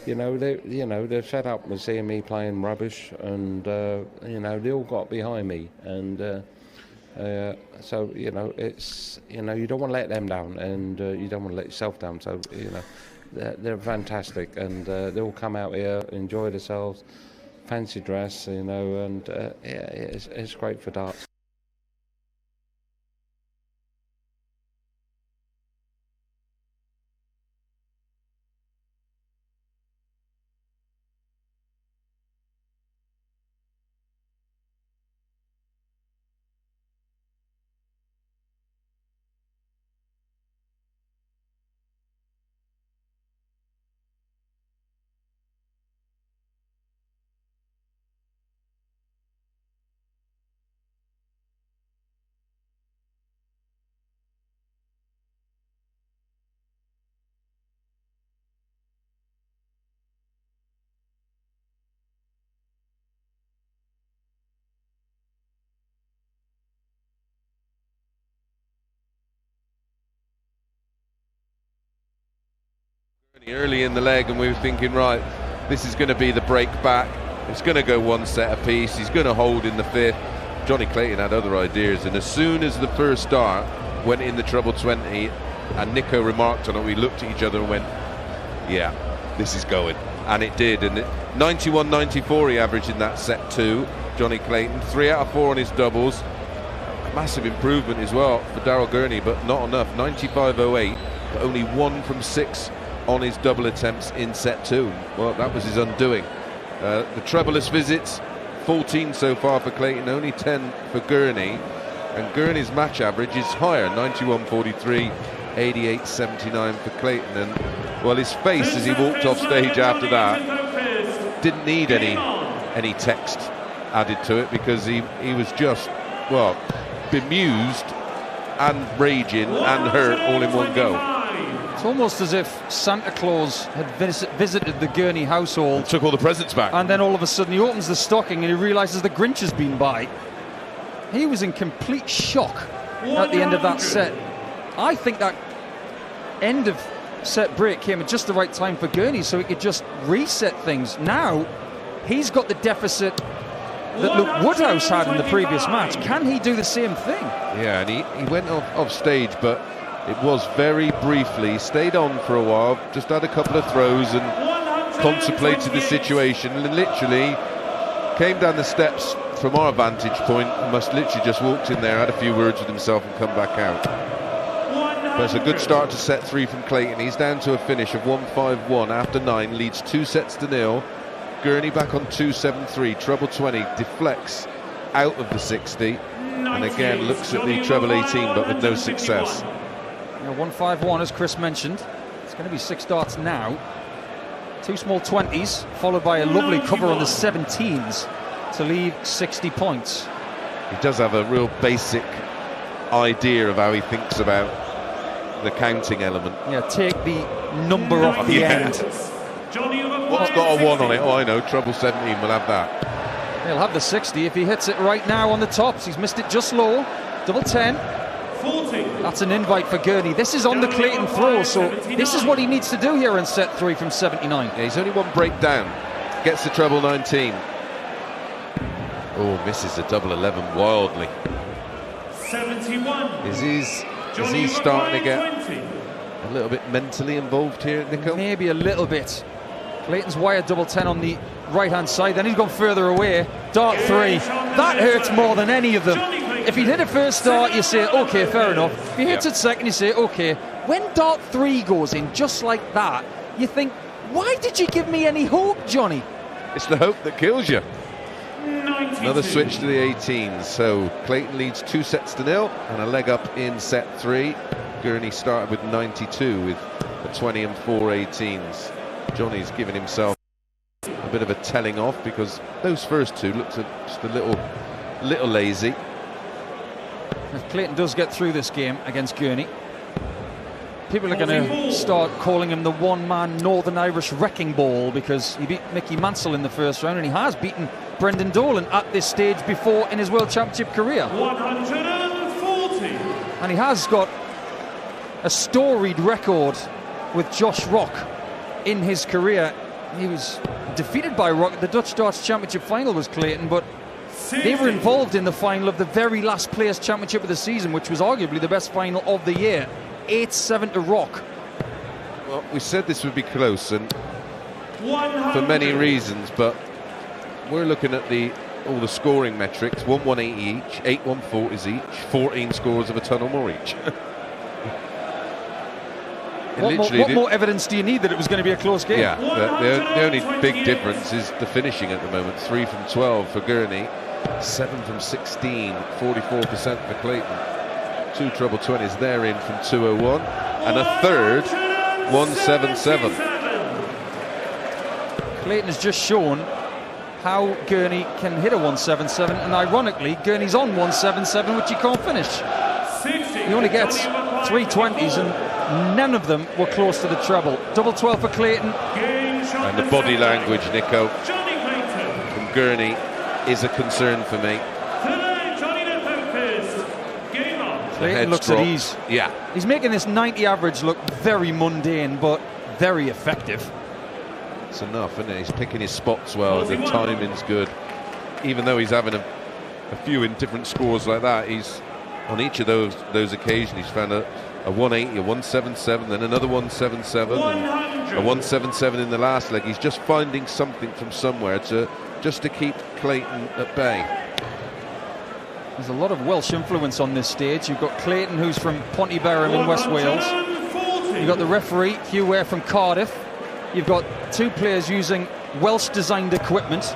You know, they're fed up with seeing me playing rubbish, and you know, they all got behind me, and so you know, it's, you know, you don't want to let them down, and you don't want to let yourself down. So you know, they're fantastic, and they all come out here, enjoy themselves, fancy dress, you know, and yeah, it's great for darts. Early in the leg, and we were thinking, right, this is going to be the break back. It's going to go 1 set apiece. He's going to hold in the 5th. Johnny Clayton had other ideas, and as soon as the first dart went in the treble 20 and Nico remarked on it, we looked at each other and went, yeah, this is going. And it did. And 91.94 he averaged in that set 2, Johnny Clayton. 3 out of 4 on his doubles. A massive improvement as well for Daryl Gurney, but not enough. 95.08, but only 1 from 6 on his double attempts in set 2. Well, that was his undoing. The trebleless visits, 14 so far for Clayton, only 10 for Gurney, and Gurney's match average is higher, 91.43, 88.79 for Clayton. And well, his face as he walked off stage after that didn't need any text added to it, because he was just, well, bemused and raging and hurt all in one go. It's almost as if Santa Claus had visited the Gurney household and took all the presents back, and then all of a sudden he opens the stocking and he realises the Grinch has been by. He was in complete shock at the end of that set. I think that end of set break came at just the right time for Gurney, so he could just reset things. Now he's got the deficit that Luke Woodhouse had in the previous match. Can he do the same thing? Yeah, and he went off stage, but it was very briefly. Stayed on for a while, just had a couple of throws and contemplated the situation, and literally came down the steps from our vantage point and must literally just walked in there, had a few words with himself and come back out. But it's a good start to set 3 from Clayton. He's down to a finish of 1-5-1 after 9, leads 2-0. Gurney back on 2-7-3, treble 20, deflects out of the 60, and again looks at the treble 18 but with no success. 1-5-1 as Chris mentioned. It's going to be 6 darts now. 2 small 20s followed by a lovely cover on the 17s to leave 60 points. He does have a real basic idea of how he thinks about the counting element. Yeah, take the number off the end. What's got a 1 on it? Oh, I know, treble 17 will have that. He'll have the 60 if he hits it right now on the tops. He's missed it just low. Double 10. 40. That's an invite for Gurney. This is on the Clayton throw, so this is what he needs to do here in set 3 from 79. Yeah, he's only 1 break down. Gets the treble 19. Oh, misses the double 11 wildly. 71. Is he starting to get a little bit mentally involved here, Nico? Maybe a little bit. Clayton's wired double 10 on the right-hand side, then he's gone further away. Dart 3. That hurts more than any of them. If he hit it first dart, you say, OK, fair enough. If he hits it second, you say, OK. When dart 3 goes in just like that, you think, why did you give me any hope, Jonny? It's the hope that kills you. 92. Another switch to the 18s. So Clayton leads 2-0 and a leg up in set 3. Gurney started with 92 with a 20 and 4 18s. Jonny's given himself a bit of a telling off because those first 2 looked just a little lazy. If Clayton does get through this game against Gurney, people are going to start calling him the one-man Northern Irish wrecking ball because he beat Mickey Mansell in the first round and he has beaten Brendan Dolan at this stage before in his World Championship career. 140. And he has got a storied record with Josh Rock in his career. He was defeated by Rock. The Dutch Darts Championship final was Clayton, but they were involved in the final of the very last Players' Championship of the season, which was arguably the best final of the year. 8-7 to Rock. Well, we said this would be close, and for many reasons, but we're looking at all the scoring metrics. 1-180 each, 8 140s each, 14 scores of a ton or more each. What more evidence do you need that it was going to be a close game? Yeah, the only big difference is the finishing at the moment. 3 from 12 for Gurney, 7 from 16, 44% for Clayton. 2 treble 20s there in from 201, and a third 177. Clayton has just shown how Gurney can hit a 177, and ironically, Gurney's on 177, which he can't finish. He only gets 3 20s, and none of them were close to the treble. Double 12 for Clayton. And the body language, Nico, from Gurney is a concern for me. Clayton looks at ease. Yeah. He's making this 90 average look very mundane, but very effective. It's enough, isn't it? He's picking his spots well, the timing's good. Even though he's having a few in different scores like that, he's on each of those occasions he's found a 180, a 177, then another 177, and a 177 in the last leg. He's just finding something from somewhere to keep Clayton at bay. There's a lot of Welsh influence on this stage. You've got Clayton, who's from Pontyberem in West Wales. You've got the referee, Hugh Ware from Cardiff. You've got 2 players using Welsh-designed equipment.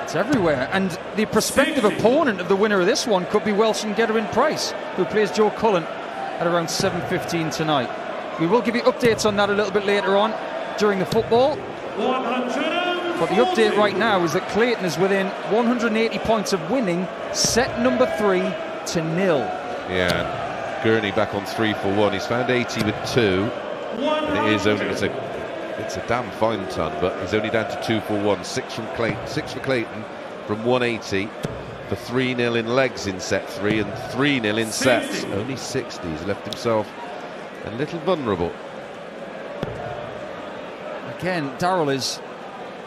It's everywhere. And the prospective opponent of the winner of this one could be Welsh and Gerwen Price, who plays Joe Cullen at around 7:15 tonight. We will give you updates on that a little bit later on during the football. But the update right now is that Clayton is within 180 points of winning set number 3-0. Yeah, Gurney back on 3 for 1. He's found 80 with 2. And it's a damn fine ton, but he's only down to 2 for 1. 6 for Clayton from 180 for 3-0 in legs in set 3 and 3-0 in sets. Only 60. He's left himself a little vulnerable. Again, Daryl is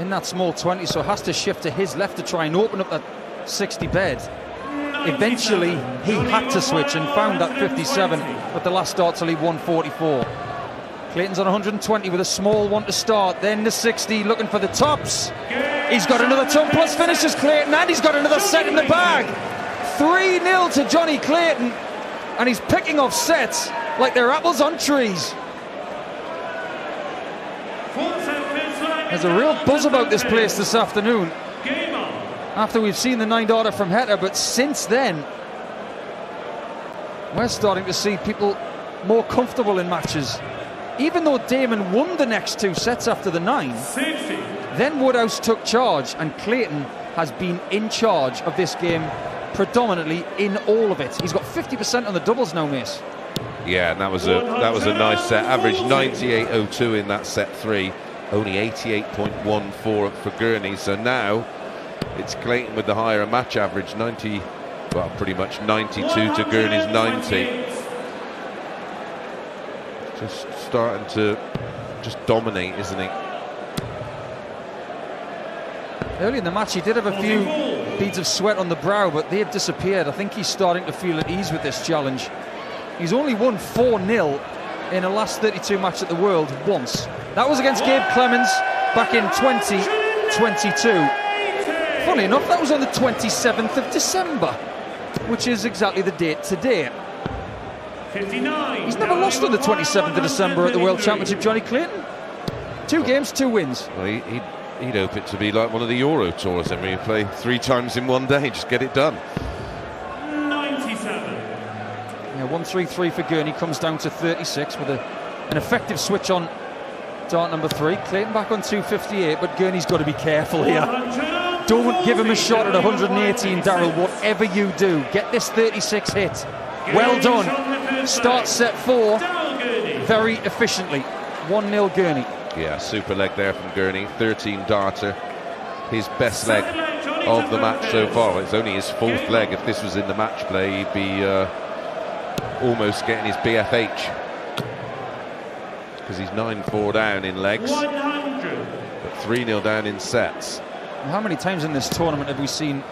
in that small 20, so has to shift to his left to try and open up that 60 bed. Eventually, he had to switch and found that 57, but the last start to leave 144. Clayton's on 120 with a small one to start, then the 60 looking for the tops. He's got another ton plus finishes Clayton, and he's got another set in the bag. 3-0 to Jonny Clayton, and he's picking off sets like they're apples on trees. There's a real buzz about this place this afternoon. After we've seen the 9 darter from Heta, but since then, we're starting to see people more comfortable in matches. Even though Damon won the next 2 sets after the 9, then Woodhouse took charge, and Clayton has been in charge of this game predominantly in all of it. He's got 50% on the doubles now, Mace. Yeah, and that was a nice set. Average 98.02 in that set 3. Only 88.14 for Gurney. So now it's Clayton with the higher match average, 90, well, pretty much 92 to Gurney's 90. Just starting to just dominate, isn't he? Early in the match, he did have a few beads of sweat on the brow, but they've disappeared. I think he's starting to feel at ease with this challenge. He's only won 4-0 in a last 32 match at the World once. That was against Gabe Clemens back in 2022. Funny enough, that was on the 27th of December, which is exactly the date today. 59. He's never lost on the 27th of December at the World Championship, Jonny Clayton. 2 games, 2 wins. Well, he'd hope it to be like one of the Euro Tours, and we play 3 times in one day, just get it done. 97. Yeah, 133 for Gurney, comes down to 36 with an effective switch on dart number 3. Clayton back on 258, but Gurney's got to be careful here. Don't give him a shot at 118, Daryl. Whatever you do, get this 36 hit. Well done. Start set 4 very efficiently. 1-0 Gurney. Yeah, super leg there from Gurney. 13 darter. His best leg of the match so far. It's only his 4th leg. If this was in the match play, he'd be almost getting his BFH. Because he's 9-4 down in legs. 100. But 3-0 down in sets. How many times in this tournament have we seen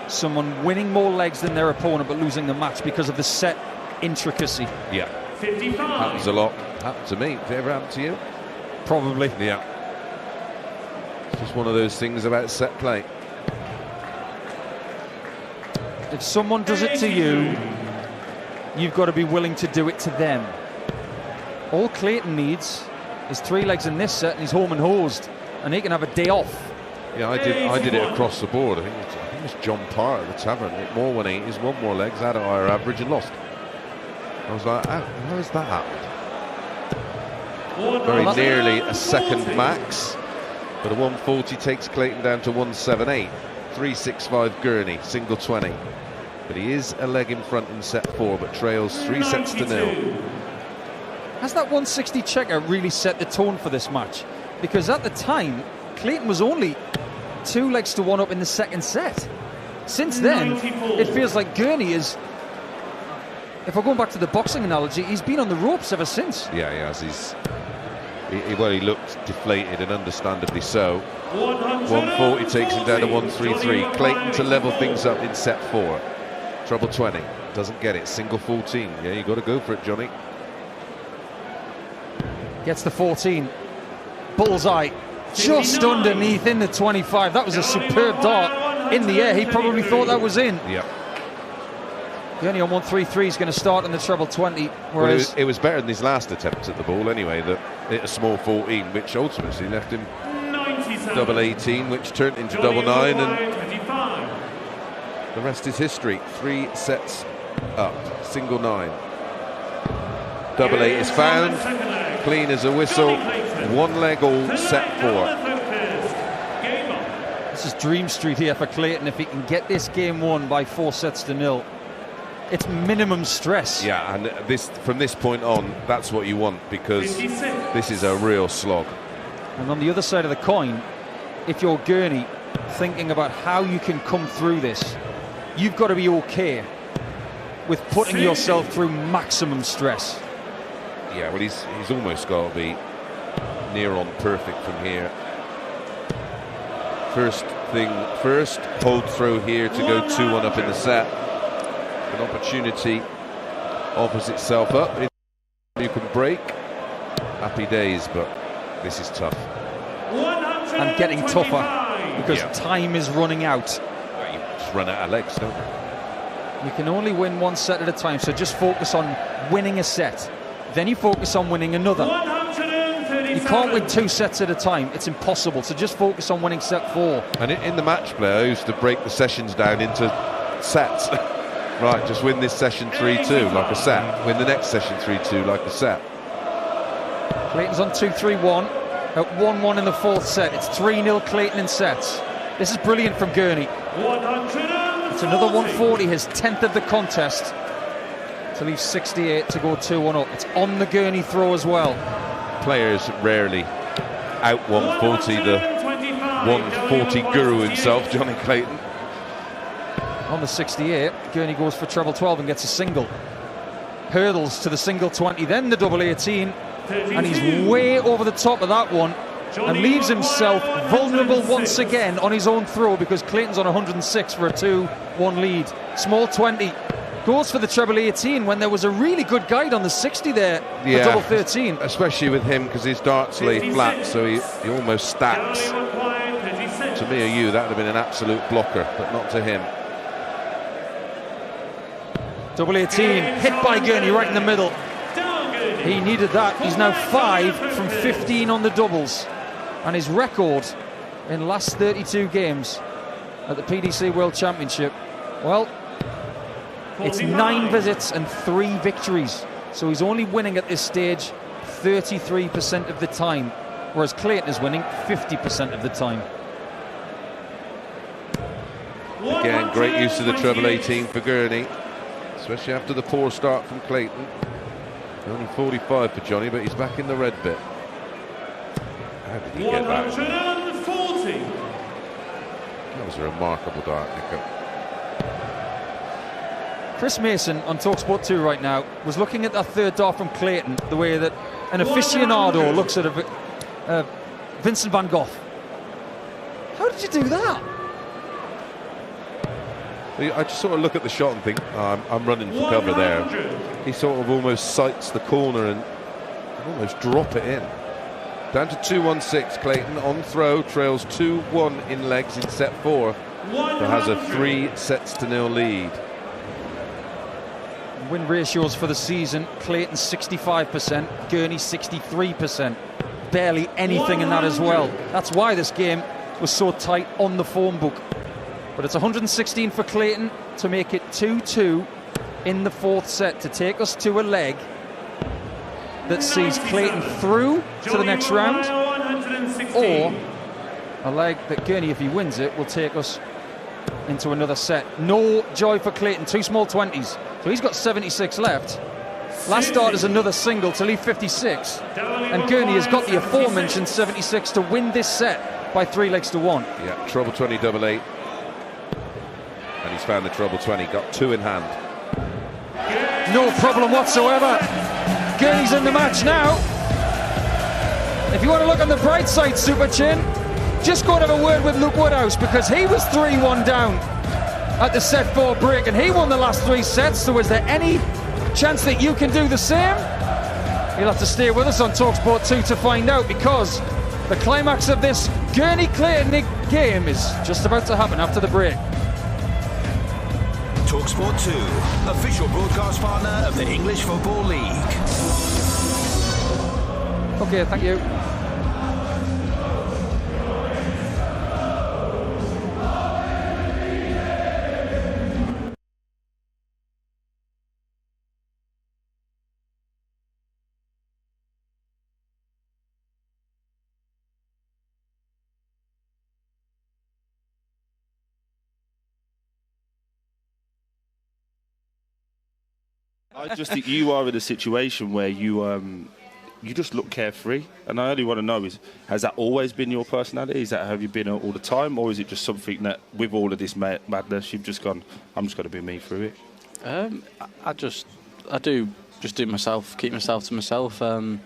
someone winning more legs than their opponent but losing the match because of the set intricacy? Yeah. 55. Happens a lot. Happened to me. Did it ever happen to you? Probably. Yeah. It's just one of those things about set play. If someone does it to you, you've got to be willing to do it to them. All Clayton needs is 3 legs in this set and he's home and hosed, and he can have a day off. Yeah, I did it across the board. I think it was John Parr at the tavern. More 180s, 1 more legs, had a higher average and lost. I was like, how has that happened? Very nearly a second max, but a 140 takes Clayton down to 178. 365 Gurney, single 20. But he is a leg in front in set 4, but trails 3 sets to 0. Has that 160 checker really set the tone for this match? Because at the time, Clayton was only 2 legs to 1 up in the second set. Since then, it feels like Gurney is, if we're going back to the boxing analogy, he's been on the ropes ever since. Yeah, he has. He looked deflated, and understandably so. 140 takes him down to 133. Clayton to level things up in set 4. Trouble 20. Doesn't get it. Single 14. Yeah, you got to go for it, Jonny. Gets the 14. Bullseye. Just underneath in the 25. That was a superb dart in the air. He probably thought that was in. Yeah. Gurney on 133 is going to start in the treble 20. Whereas well, it was better than his last attempt at the ball anyway. That hit a small 14, which ultimately left him double 18, which turned into double 9, and the rest is history. 3 sets up, single 9. Double 8 is found, clean as a whistle. 1 leg all, set 4. This is Dream Street here for Clayton. If he can get this game won by 4 sets to 0, it's minimum stress. Yeah, and from this point on, that's what you want, because this is a real slog. And on the other side of the coin, if you're Gurney thinking about how you can come through this, you've got to be okay with putting yourself through maximum stress. Yeah, well, he's almost got to be near on perfect from here. First thing first, hold throw here to go 2-1 up in the set. An opportunity offers itself up. You can break. Happy days, but this is tough. And getting tougher because time is running out. Well, you just run out of legs, don't you? You can only win one set at a time, so just focus on winning a set. Then you focus on winning another. You can't win 2 sets at a time. It's impossible. So just focus on winning set 4. And in the match play, I used to break the sessions down into sets. Right, just win this session 3-2 like a set. Win the next session 3-2 like a set. Clayton's on 2-3-1 at 1-1 in the 4th set. It's 3-0 Clayton in sets. This is brilliant from Gurney. It's another 140, his 10th of the contest, to leave 68 to go 2-1 up. It's on the Gurney throw as well. Players rarely out 140 the 140 guru himself, Jonny Clayton. On the 68, Gurney goes for treble 12 and gets a single. Hurdles to the single 20, then the double 18, and he's way over the top of that one and leaves himself vulnerable once again on his own throw because Clayton's on 106 for a 2-1 lead. Small 20. Goes for the treble 18 when there was a really good guide on the 60 there for double 13. Especially with him because his darts lay flat, so he almost stacks. To me or you, that would have been an absolute blocker, but not to him. Double 18, hit by Gurney right in the middle. He needed that. He's now 5 from 15 on the doubles. And his record in last 32 games at the PDC World Championship, well, it's 9 visits and 3 victories. So he's only winning at this stage 33% of the time, whereas Clayton is winning 50% of the time. Again, great use of the treble 18 for Gurney, especially after the poor start from Clayton. Only 45 for Jonny, but he's back in the red bit. How did he get that? That was a remarkable dart, Nico. Chris Mason on talkSPORT 2 right now was looking at that third dart from Clayton the way that an aficionado looks at a Vincent van Gogh. How did you do that? I just sort of look at the shot and think, oh, I'm running for cover there. He sort of almost sights the corner and almost drop it in. Down to 2-1-6, Clayton on throw, trails 2-1 in legs in set 4, but has a 3-0 lead. Win ratios for the season, Clayton 65%, Gurney 63%. Barely anything in that as well. That's why this game was so tight on the phone book. But it's 116 for Clayton to make it 2-2 in the 4th set to take us to a leg that sees Clayton through to the next round, or a leg that Gurney, if he wins it, will take us into another set. No joy for Clayton, 2 small 20s. So he's got 76 left. Last start is another single to leave 56. And Gurney has got the aforementioned 76 to win this set by 3 legs to 1. Yeah, treble 20, double 8. And he's found the treble 20, got 2 in hand. No problem whatsoever. Gurney's in the match now. If you want to look on the bright side, Super Chin, just go and have a word with Luke Woodhouse because he was 3-1 down at the set 4 break and he won the last 3 sets. So is there any chance that you can do the same? You'll have to stay with us on talkSPORT 2 to find out, because the climax of this Gurney-Clayton game is just about to happen after the break. talkSPORT 2, official broadcast partner of the English Football League. Okay, thank you. I just think you are in a situation where you just look carefree, and I only want to know, has that always been your personality? Have you been all the time, or is it just something that with all of this madness you've just gone, I'm just going to be me through it? I do just do myself, keep myself to myself. In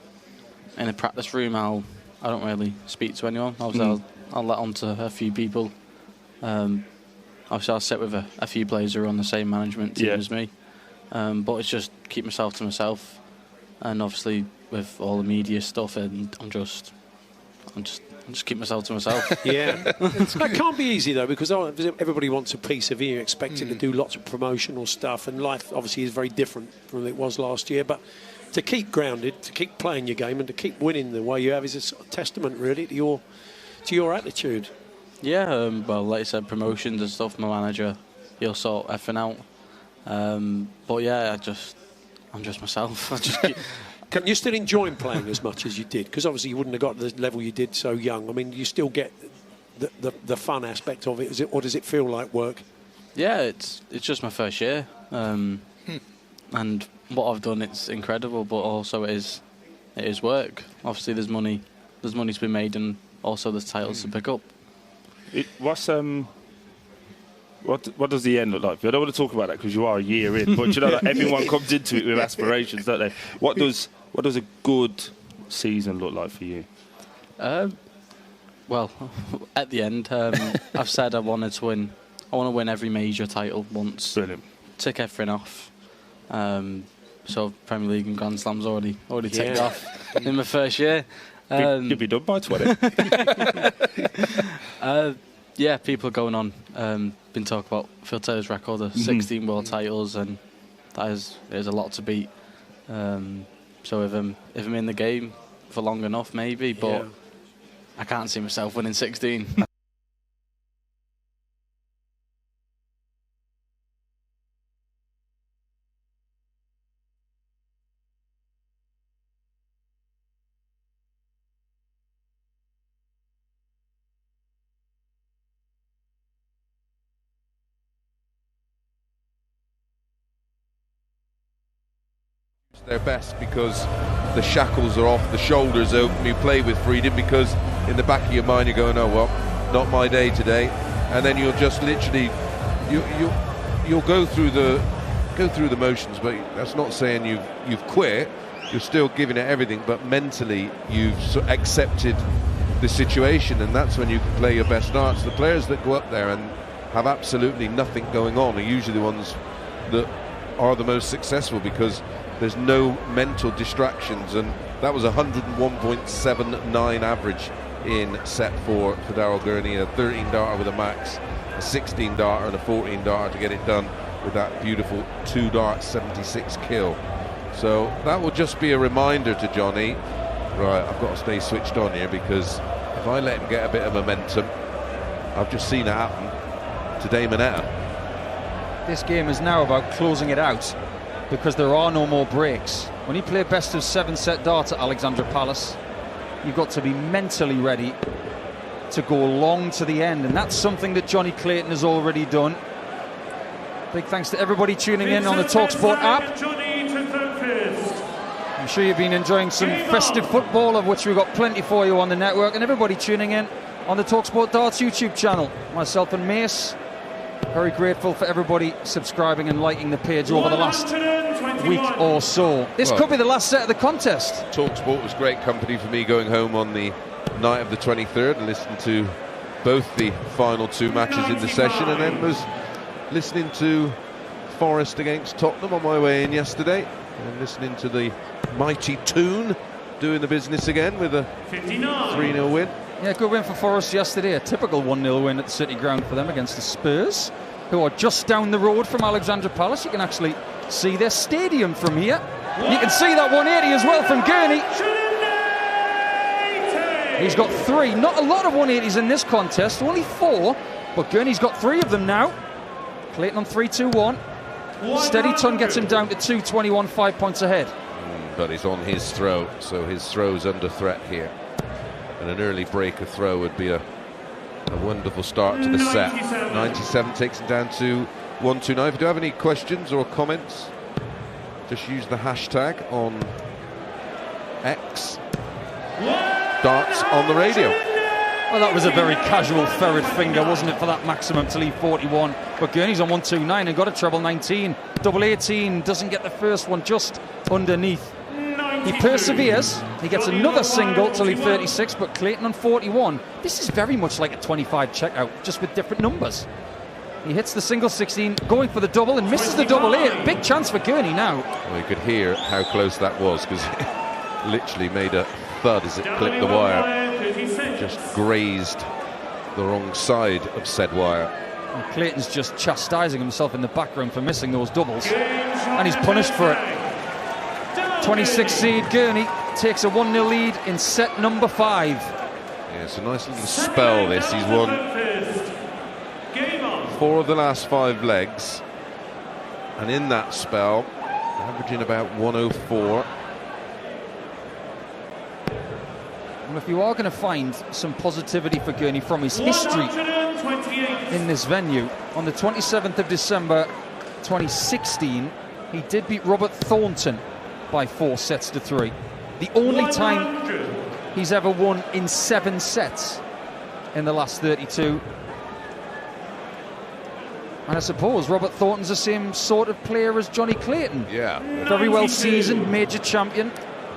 a practice room, I don't really speak to anyone. Obviously, I'll let on to a few people. Obviously, I'll sit with a few players who are on the same management team as me. But it's just keep myself to myself. And obviously, with all the media stuff, and I'm just keep myself to myself. Yeah, that can't be easy though, because everybody wants a piece of you, expecting to do lots of promotional stuff, and life obviously is very different from it was last year. But to keep grounded, to keep playing your game, and to keep winning the way you have is a sort of testament, really, to your attitude. Yeah, well, like I said, promotions and stuff. My manager, he'll sort everything out. But yeah, I'm just myself. I just Can you still enjoy playing as much as you did? Because obviously you wouldn't have got to the level you did so young. I mean, you still get the fun aspect of it, or does it feel like work? Yeah, it's just my first year, and what I've done, it's incredible. But also, it is work. Obviously, there's money to be made, and also there's titles to pick up. What does the end look like? I don't want to talk about that because you are a year in, but you know, like, everyone comes into it with aspirations, don't they? What does a good season look like for you? Well, at the end, I've said I want to win every major title once. Brilliant. Tick everything off. So Premier League and Grand Slam's already ticked off in my first year. You'll be done by 20. Yeah, people are going on. Been talking about Phil Taylor's record of 16 world titles, and there's a lot to beat. So if I'm in the game for long enough, maybe, but I can't see myself winning 16. Their best because the shackles are off, the shoulders open, you play with freedom, because in the back of your mind you're going, oh well, not my day today, and then you'll just literally you'll go through the motions, but that's not saying you've quit. You're still giving it everything, but mentally you've accepted the situation, and that's when you can play your best darts. The players that go up there and have absolutely nothing going on are usually the ones that are the most successful, because there's no mental distractions, and that was 101.79 average in set 4 for Daryl Gurney, a 13 darter with a max, a 16 darter and a 14 darter to get it done with that beautiful 2 dart 76 kill. So that will just be a reminder to Jonny, right, I've got to stay switched on here, because if I let him get a bit of momentum, I've just seen it happen to Damonetta. This game is now about closing it out, because there are no more breaks. When you play best of 7 set dart at Alexandra Palace, you've got to be mentally ready to go long to the end, and that's something that Jonny Clayton has already done. Big thanks to everybody tuning in on the talkSPORT app. I'm sure you've been enjoying some festive football, of which we've got plenty for you on the network, and everybody tuning in on the talkSPORT Darts YouTube channel. Myself and Mace, very grateful for everybody subscribing and liking the page over the last week or so. This could be the last set of the contest. talkSPORT was great company for me going home on the night of the 23rd and listening to both the final 2 matches in the session, and then was listening to Forest against Tottenham on my way in yesterday, and listening to the mighty Toon doing the business again with a 3-0 win. Yeah, good win for Forest yesterday. A typical 1-0 win at the City Ground for them against the Spurs, who are just down the road from Alexandra Palace. You can actually see their stadium from here. You can see that 180 as well from Gurney. He's got 3. Not a lot of 180s in this contest, only 4, but Gurney's got 3 of them now. Clayton on 3-2-1. Steady Ton gets him down to 2-21, 5 points ahead. But he's on his throw, so his throw's under threat here. And an early breaker throw would be a wonderful start to the set. 97 takes him down to 129. If you do have any questions or comments, just use the hashtag on X. Darts on the radio. Well, that was a very casual ferret finger, wasn't it, for that maximum to leave 41. But Gurney's on 129 and got a treble 19. Double 18 doesn't get the first one, just underneath. He perseveres. He gets another single to leave 36, but Clayton on 41. This is very much like a 25 checkout, just with different numbers. He hits the single 16, going for the double, and misses the double 8. Big chance for Gurney now. Well, you could hear how close that was, because it literally made a thud as it clipped the wire. Just grazed the wrong side of said wire. And Clayton's just chastising himself in the background for missing those doubles, and he's punished for it. 26 seed Gurney takes a 1-0 lead in set number 5. Yeah, it's a nice little spell this. He's won 4 of the last 5 legs, and in that spell averaging about 104. Well, if you are going to find some positivity for Gurney from his history in this venue, on the 27th of December 2016 he did beat Robert Thornton by 4 sets to 3. The only time he's ever won in 7 sets in the last 32. And I suppose Robert Thornton's the same sort of player as Jonny Clayton. Yeah. Very well seasoned, major champion.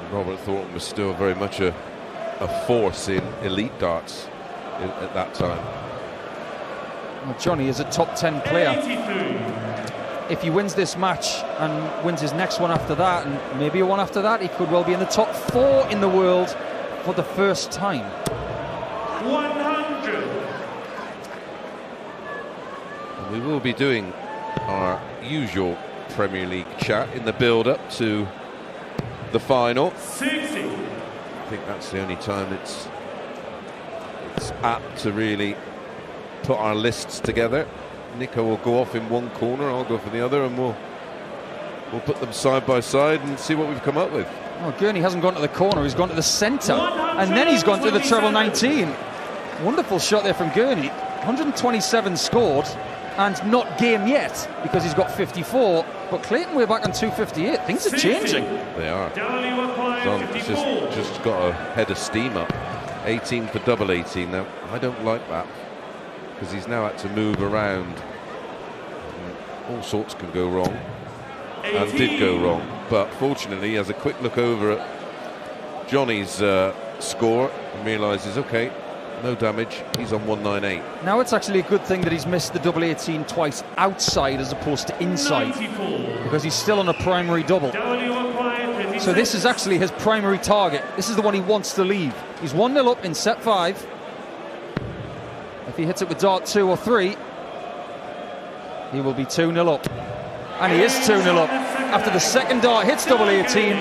Robert Thornton was still very much a force in elite darts at that time. Well, Jonny is a top 10 player. If he wins this match and wins his next one after that, and maybe a one after that, he could well be in the top 4 in the world for the first time. 100. And we will be doing our usual Premier League chat in the build-up to the final. 60. I think that's the only time it's apt to really put our lists together. Nico will go off in one corner, I'll go for the other, and we'll put them side by side and see what we've come up with. Oh, Gurney hasn't gone to the corner, he's gone to the centre, and then he's gone to the treble 19. Wonderful shot there from Gurney. 127 scored, and not game yet, because he's got 54, but Clayton we're back on 258. Things are changing. They are. It's just got a head of steam up. 18 for double 18 now. I don't like that, because he's now had to move around. All sorts can go wrong, and did go wrong, but fortunately he has a quick look over at Jonny's score and realises, okay, no damage, he's on 198. Now it's actually a good thing that he's missed the double 18 twice outside as opposed to inside, because he's still on a primary double. So this is actually his primary target. This is the one he wants to leave. He's 1-0 up in set 5. If he hits it with dart 2 or 3, he will be 2-0 up. And he is 2-0 up. After the second dart hits double 18,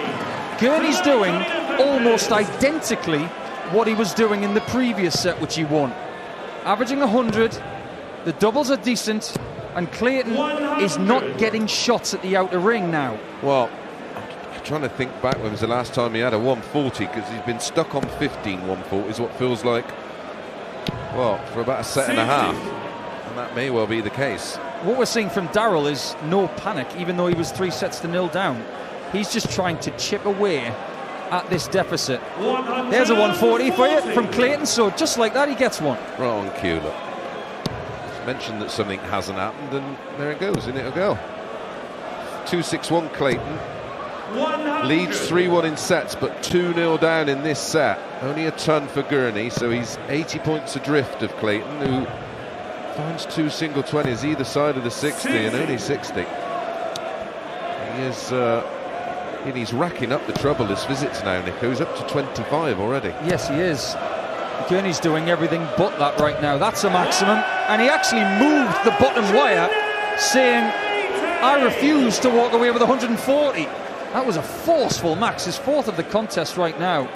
Gurney's doing almost identically what he was doing in the previous set, which he won. Averaging 100, the doubles are decent, and Clayton is not getting shots at the outer ring now. Well, I'm trying to think back when was the last time he had a 140, because he's been stuck on 15 140s, what feels like, well, for about a set and a half, and that may well be the case. What we're seeing from Daryl is no panic, even though he was 3 sets to 0 down. He's just trying to chip away at this deficit. There's a 140 for you from Clayton, so just like that he gets one. Right on cue, look. Just mentioned that something hasn't happened, and there it goes, and it'll go. 2-6-1 Clayton. Leads 3-1 in sets, but 2-0 down in this set. Only a ton for Gurney, so he's 80 points adrift of Clayton, who finds 2 single 20s either side of the 60, and only 60. He is, and he's racking up the troubleless visits now, Nico. He's up to 25 already. Yes, he is. Gurney's doing everything but that right now. That's a maximum, and he actually moved the bottom wire, saying, I refuse to walk away with 140. That was a forceful max, his 4th of the contest right now.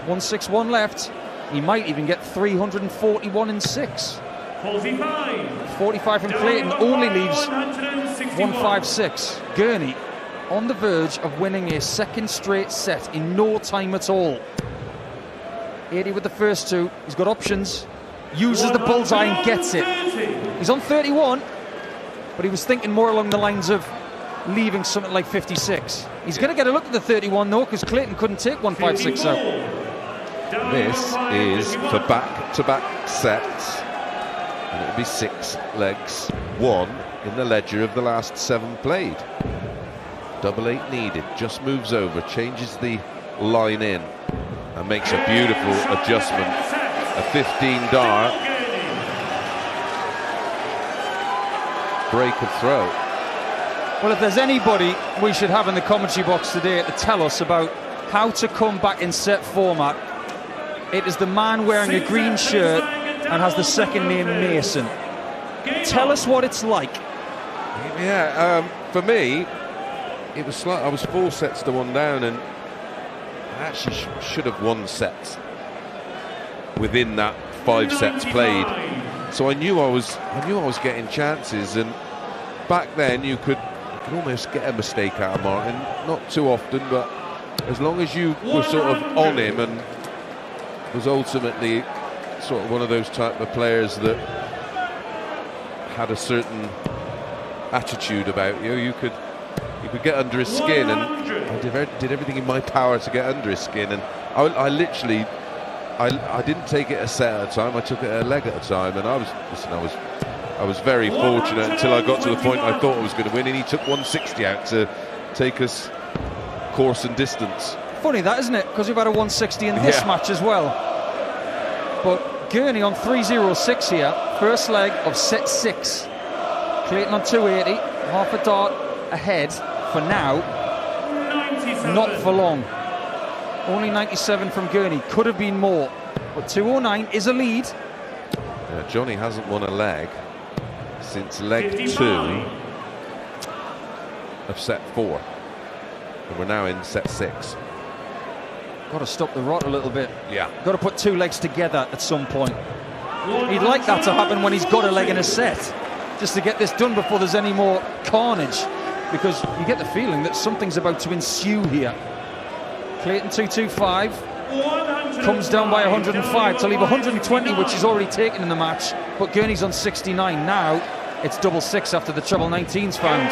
161 left. He might even get 341 in 6. 45 from Clayton only leaves 156. Gurney on the verge of winning a second straight set in no time at all. 80 with the first 2. He's got options. Uses the bullseye and gets it. He's on 31, but he was thinking more along the lines of leaving something like 56. He's going to get a look at the 31 though, because Clayton couldn't take 156 out. This is for back-to-back sets, and it'll be 6 legs, 1 in the ledger of the last 7 played. 8-8 needed, just moves over, changes the line in, and makes a beautiful adjustment. A 15 dart, break of throw. Well, if there's anybody we should have in the commentary box today to tell us about how to come back in set format, it is the man wearing a green shirt and has the second name Mason. Tell us what it's like. Yeah, for me, it was I was 4 sets to 1 down, and I actually should have won sets within that 5 sets played. So I knew I was getting chances, and back then you could almost get a mistake out of Martin. Not too often, but as long as you were sort of on him and was ultimately sort of one of those type of players that had a certain attitude about you, you could get under his skin, and I did everything in my power to get under his skin, and I literally didn't take it a set at a time, I took it a leg at a time, and I was very fortunate until I got to the point I thought I was going to win, and he took 160 out to take us course and distance. Funny that, isn't it? Because we've had a 160 in this match as well. But Gurney on 306 here, first leg of set 6. Clayton on 280, half a dart ahead for now. Not for long. Only 97 from Gurney, could have been more, but 209 is a lead. Yeah, Jonny hasn't won a leg since leg 2 of set 4, and we're now in set 6. Got to stop the rot a little bit. Yeah. Got to put 2 legs together at some point. He'd like that to happen when he's got a leg in a set, just to get this done before there's any more carnage, because you get the feeling that something's about to ensue here. Clayton 225 comes down by 105 to leave 120, which he's already taken in the match, but Gurney's on 69 now. It's double 6 after the treble 19's found.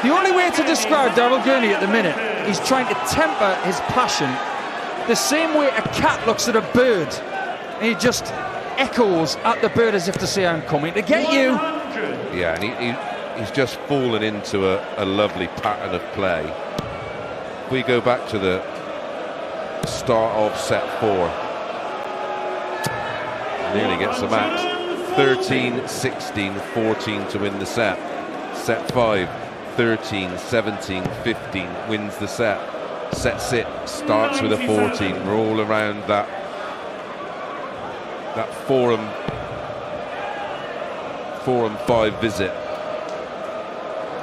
The only way to describe Daryl Gurney at the minute, he's trying to temper his passion the same way a cat looks at a bird, and he just echoes at the bird as if to say, I'm coming to get you. Yeah, and he's just fallen into a lovely pattern of play. If we go back to the start of set 4, nearly gets the match. 13, 16, 14 to win the set. Set 5, 13, 17, 15 wins the set. Set 6 starts with a 14. We're all around that four and 5 visit.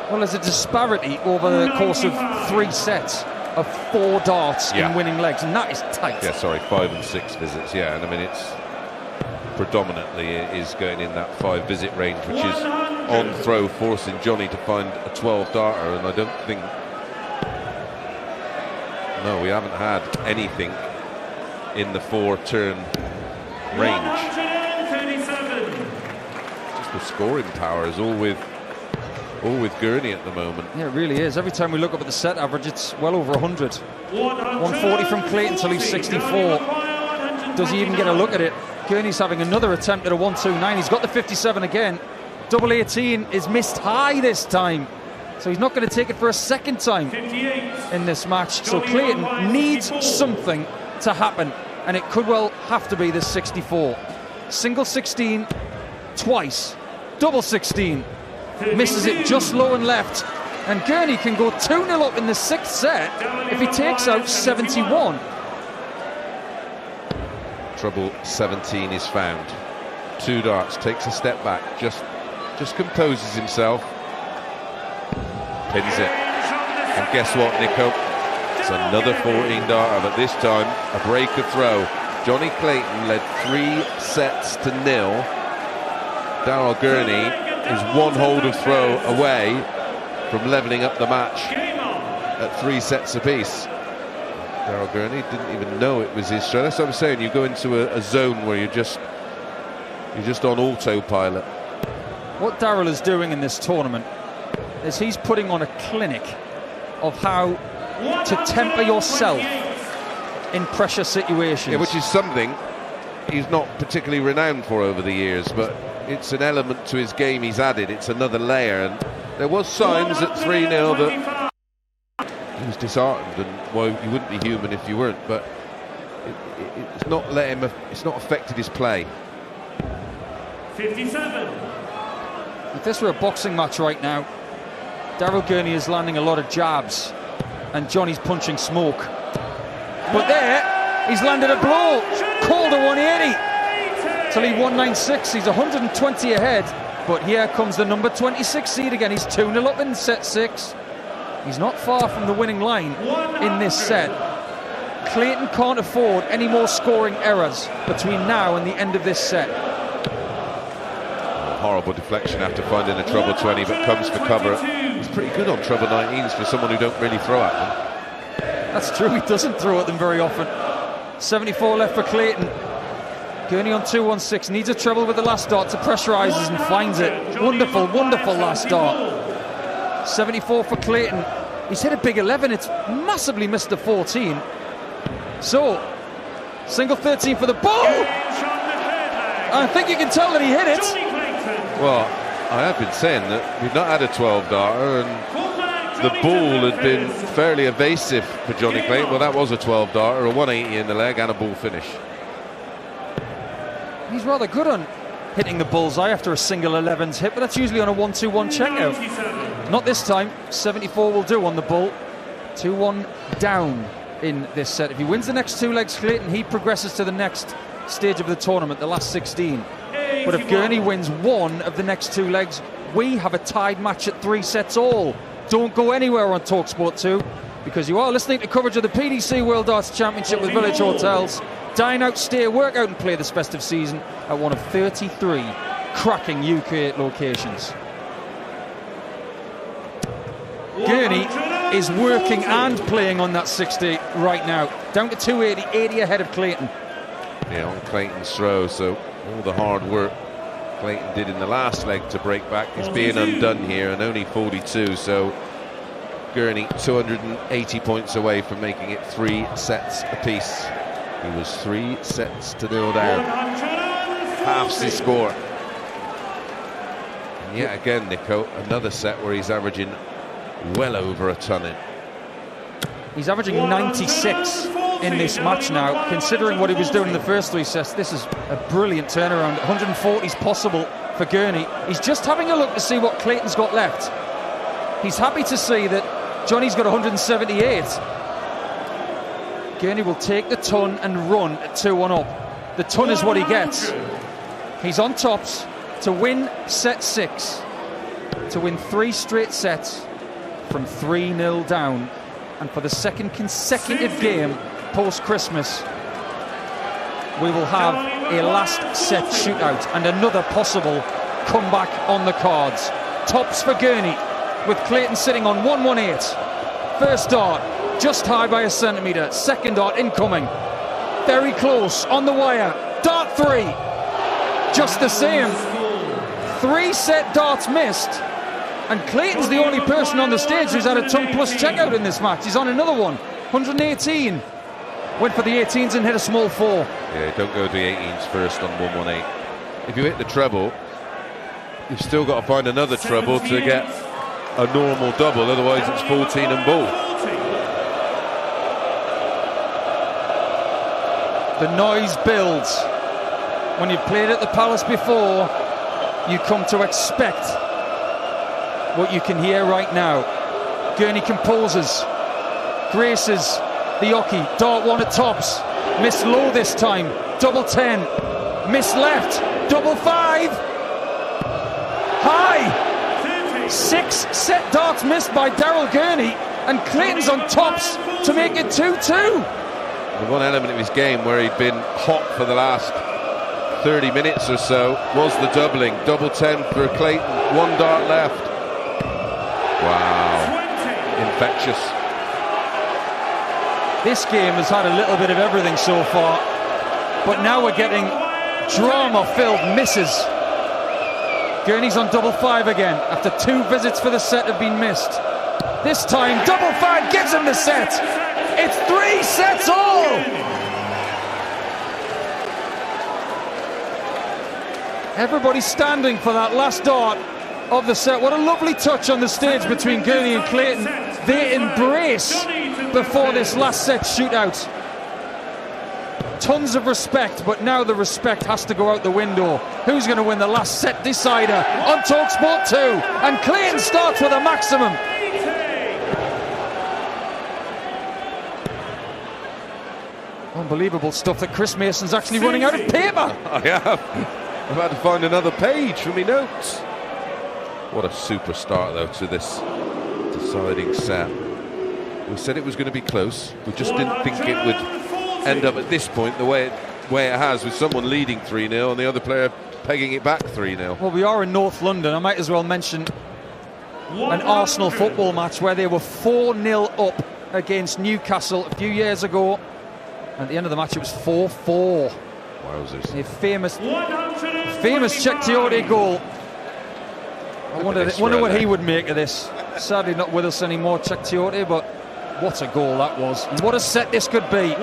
Well, there's a disparity over the course of 3 sets of 4 darts in winning legs, and that is tight. Yeah, sorry, 5 and 6 visits. Yeah, and I mean it's predominantly is going in that 5 visit range, which is on throw, forcing Jonny to find a 12 darter, and I don't think. No, we haven't had anything in the 4-turn range. Just the scoring power is all with Gurney at the moment. Yeah, it really is. Every time we look up at the set average, it's well over 100. 140 from Clayton to leave 64. Does he even get a look at it? Gurney's having another attempt at a 129. He's got the 57 again. Double 18 is missed high this time, so he's not going to take it for a second time in this match. So Clayton needs something to happen, and it could well have to be this 64. Single 16 twice, double 16 misses it just low and left, and Gurney can go 2-0 up in the 6th set if he takes out 71. Trouble 17 is found. 2 darts, takes a step back, just composes himself, pins it, and guess what, Nico? It's another 14 darter, but this time a break of throw. Jonny Clayton led 3 sets to 0. Daryl Gurney is 1 hold of throw away from levelling up the match at 3 sets apiece. Daryl Gurney didn't even know it was his stroke. That's what I'm saying. You go into a zone where you're just on autopilot. What Daryl is doing in this tournament is he's putting on a clinic of how to temper yourself in pressure situations. Yeah, which is something he's not particularly renowned for over the years, but it's an element to his game he's added. It's another layer, and there was signs at 3-0 that he was disheartened, and well, you wouldn't be human if you weren't, but it's not let him. It's not affected his play. 57. If this were a boxing match right now, Daryl Gurney is landing a lot of jabs, and Jonny's punching smoke. But there, he's landed a blow. Called a 180 till he 196. He's 120 ahead. But here comes the number 26 seed again. He's 2-0 up in set 6. He's not far from the winning line in this set. Clayton can't afford any more scoring errors between now and the end of this set. Horrible deflection after finding a treble 20, but comes for cover. He's pretty good on treble 19s for someone who don't really throw at them. That's true, he doesn't throw at them very often. 74 left for Clayton. Gurney on 2-1-6, needs a treble with the last dart to pressurises and finds it. Wonderful, wonderful last dart. 74 for Clayton. He's hit a big 11, it's massively missed the 14. So, single 13 for the ball. I think you can tell that he hit it. Well, I have been saying that we've not had a 12-darter, and the ball had been fairly evasive for Jonny Clayton. Well, that was a 12-darter, a 180 in the leg, and a ball finish. He's rather good on hitting the bullseye after a single 11's hit, but that's usually on a 1-2-1 checkout. Not this time. 74 will do on the bull. 2-1 down in this set. If he wins the next 2 legs, Clayton, he progresses to the next stage of the tournament, the last 16. But if Gurney wins 1 of the next 2 legs, we have a tied match at 3 sets all. Don't go anywhere on talkSPORT 2, because you are listening to coverage of the PDC World Darts Championship with Village Hotels. Dine out, stay, work out and play this festive season at one of 33 cracking UK locations. Gurney is working and playing on that 60 right now. Down to 280, 80 ahead of Clayton. Yeah, on Clayton's throw, so all the hard work Clayton did in the last leg to break back is being undone here, and only 42, so Gurney 280 points away from making it 3 sets apiece. He was 3 sets to 0 down. Halves his score. And yet again, Nico, another set where he's averaging well over a ton in. He's averaging 96 in this match now. Considering what he was doing in the first 3 sets, this is a brilliant turnaround. 140 is possible for Gurney. He's just having a look to see what Clayton's got left. He's happy to see that Jonny's got 178. Gurney will take the ton and run at 2-1 up. The ton is what he gets. He's on tops to win set 6, to win 3 straight sets from 3-0 down, and for the second consecutive game post-Christmas we will have a last set shootout and another possible comeback on the cards. Tops for Gurney, with Clayton sitting on 118. First dart just high by a centimetre. Second dart incoming, very close on the wire. Dart 3 just the same. 3 set darts missed, and Clayton's the only person on the stage who's had a ton plus checkout in this match. He's on another one, 118. Went for the 18s and hit a small 4. Yeah, don't go to the 18s first on 118. If you hit the treble, you've still got to find another treble to get a normal double, otherwise it's 14 and ball. The noise builds. When you've played at the Palace before, you come to expect what you can hear right now. Gurney composes, graces the Oki. Dart 1 at tops, missed low this time. Double 10, missed left. Double 5, high. 6 set darts missed by Daryl Gurney, and Clayton's on tops to make it 2-2. The one element of his game where he'd been hot for the last 30 minutes or so was the doubling. Double 10 for Clayton, 1 dart left. Wow, infectious. This game has had a little bit of everything so far, but now we're getting drama-filled misses. Gurney's on double 5 again after 2 visits for the set have been missed. This time double 5 gives him the set. It's 3 sets all. Everybody standing for that last dart of the set. What a lovely touch on the stage between Gurney and Clayton. They embrace before this last set shootout. Tons of respect, but now the respect has to go out the window. Who's going to win the last set decider on talkSPORT 2? And Clayton starts with a maximum. Unbelievable stuff that Chris Mason's actually running out of paper. I have. I've had to find another page for me notes. What a super start, though, to this deciding set. We said it was going to be close. We just didn't think it would end up at this point the way it has, with someone leading 3-0 and the other player pegging it back 3-0. Well, we are in North London. I might as well mention an Arsenal football match where they were 4-0 up against Newcastle a few years ago. At the end of the match, it was 4-4. Wowzers. A famous Czech Teote goal. I wonder what he would make of this. Sadly not with us anymore, Czech Teote, but what a goal that was. And what a set this could be.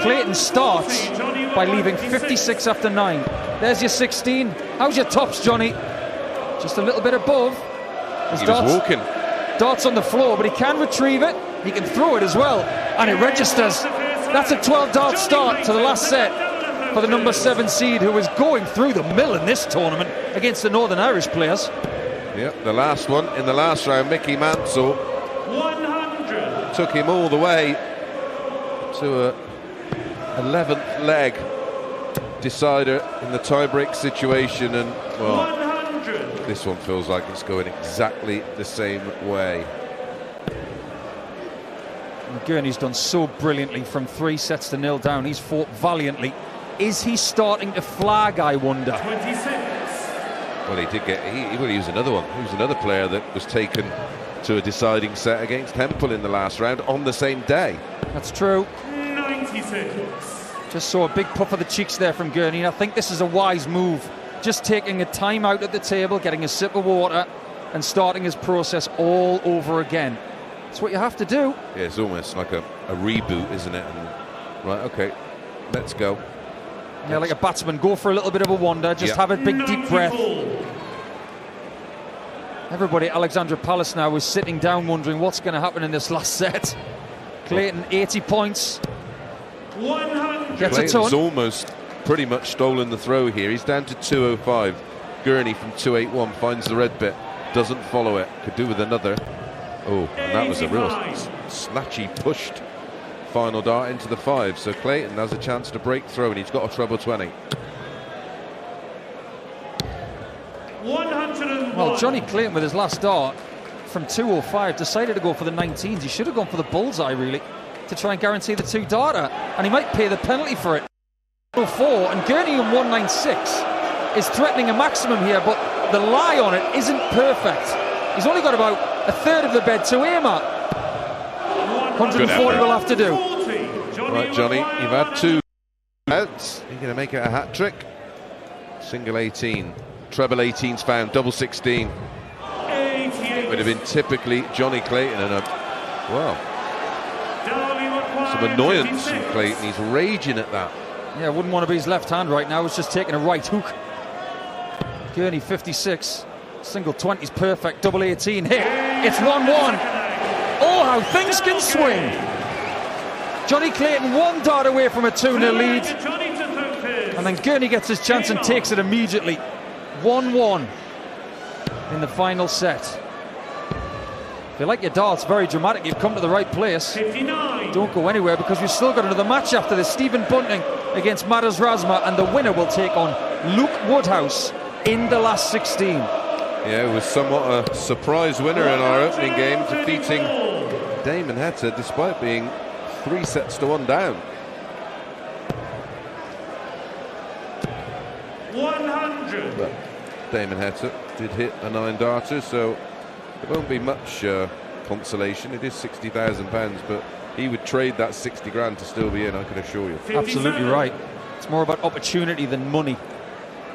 Clayton starts by leaving 56 after 9. There's your 16. How's your tops, Jonny? Just a little bit above. He was walking. Darts on the floor, but he can retrieve it. He can throw it as well, and it registers. That's a 12-dart start to the last set for the number 7 seed, who is going through the mill in this tournament against the Northern Irish players. Yep, the last one in the last round, Mickey Mansell took him all the way to a 11th leg decider in the tie-break situation, and well, this one feels like it's going exactly the same way. Gurney's done so brilliantly from 3 sets to 0 down. He's fought valiantly. Is he starting to flag, I wonder? 26. Well, he did get. He was another one. He was another player that was taken to a deciding set against Hempel in the last round on the same day. That's true. 96. Just saw a big puff of the cheeks there from Gurney, and I think this is a wise move. Just taking a time out at the table, getting a sip of water, and starting his process all over again. That's what you have to do. Yeah, it's almost like a reboot, isn't it? And, right, okay, let's go. Yeah, like a batsman, go for a little bit of a wander, just have a big deep breath. Everybody at Alexandra Palace now is sitting down wondering what's going to happen in this last set. Clayton, 80 points. 100. Gets Clayton's a ton. almost pretty much stolen the throw here. He's down to 205. Gurney from 281 finds the red bit, doesn't follow it, could do with another. Oh, and that was a real snatchy pushed final dart into the 5. So Clayton has a chance to break through, and he's got a treble 20. 101. Well, Jonny Clayton with his last dart from 205 decided to go for the 19s. He should have gone for the bullseye, really, to try and guarantee the 2-darter, and he might pay the penalty for it. 104, and Gurney in 196 is threatening a maximum here, but the lie on it isn't perfect. He's only got about a third of the bed to aim at. 140 will have to do. Right, Jonny, you've had 2 outs. You're going to make it a hat trick. Single 18, treble 18's found, double 16. It would have been typically Jonny Clayton, and some annoyance from Clayton. He's raging at that. Yeah, wouldn't want to be his left hand right now. It's just taking a right hook. Gurney 56. Single 20's perfect. Double 18 hit. It's 1-1. Oh, how things can swing. Jonny Clayton 1 dart away from a 2-0 lead. And then Gurney gets his chance and takes it immediately. 1-1 in the final set. If you like your darts, very dramatic. You've come to the right place. 59. Don't go anywhere, because we've still got another match after this. Stephen Bunting against Matters Razma, and the winner will take on Luke Woodhouse in the last 16. Yeah, it was somewhat a surprise winner in our opening game, defeating Damon Heta despite being 3 sets to 1 down. 100. But Damon Heta did hit a 9-darter, so it won't be much consolation. It is £60,000, but he would trade that 60 grand to still be in, I can assure you. Absolutely right. It's more about opportunity than money.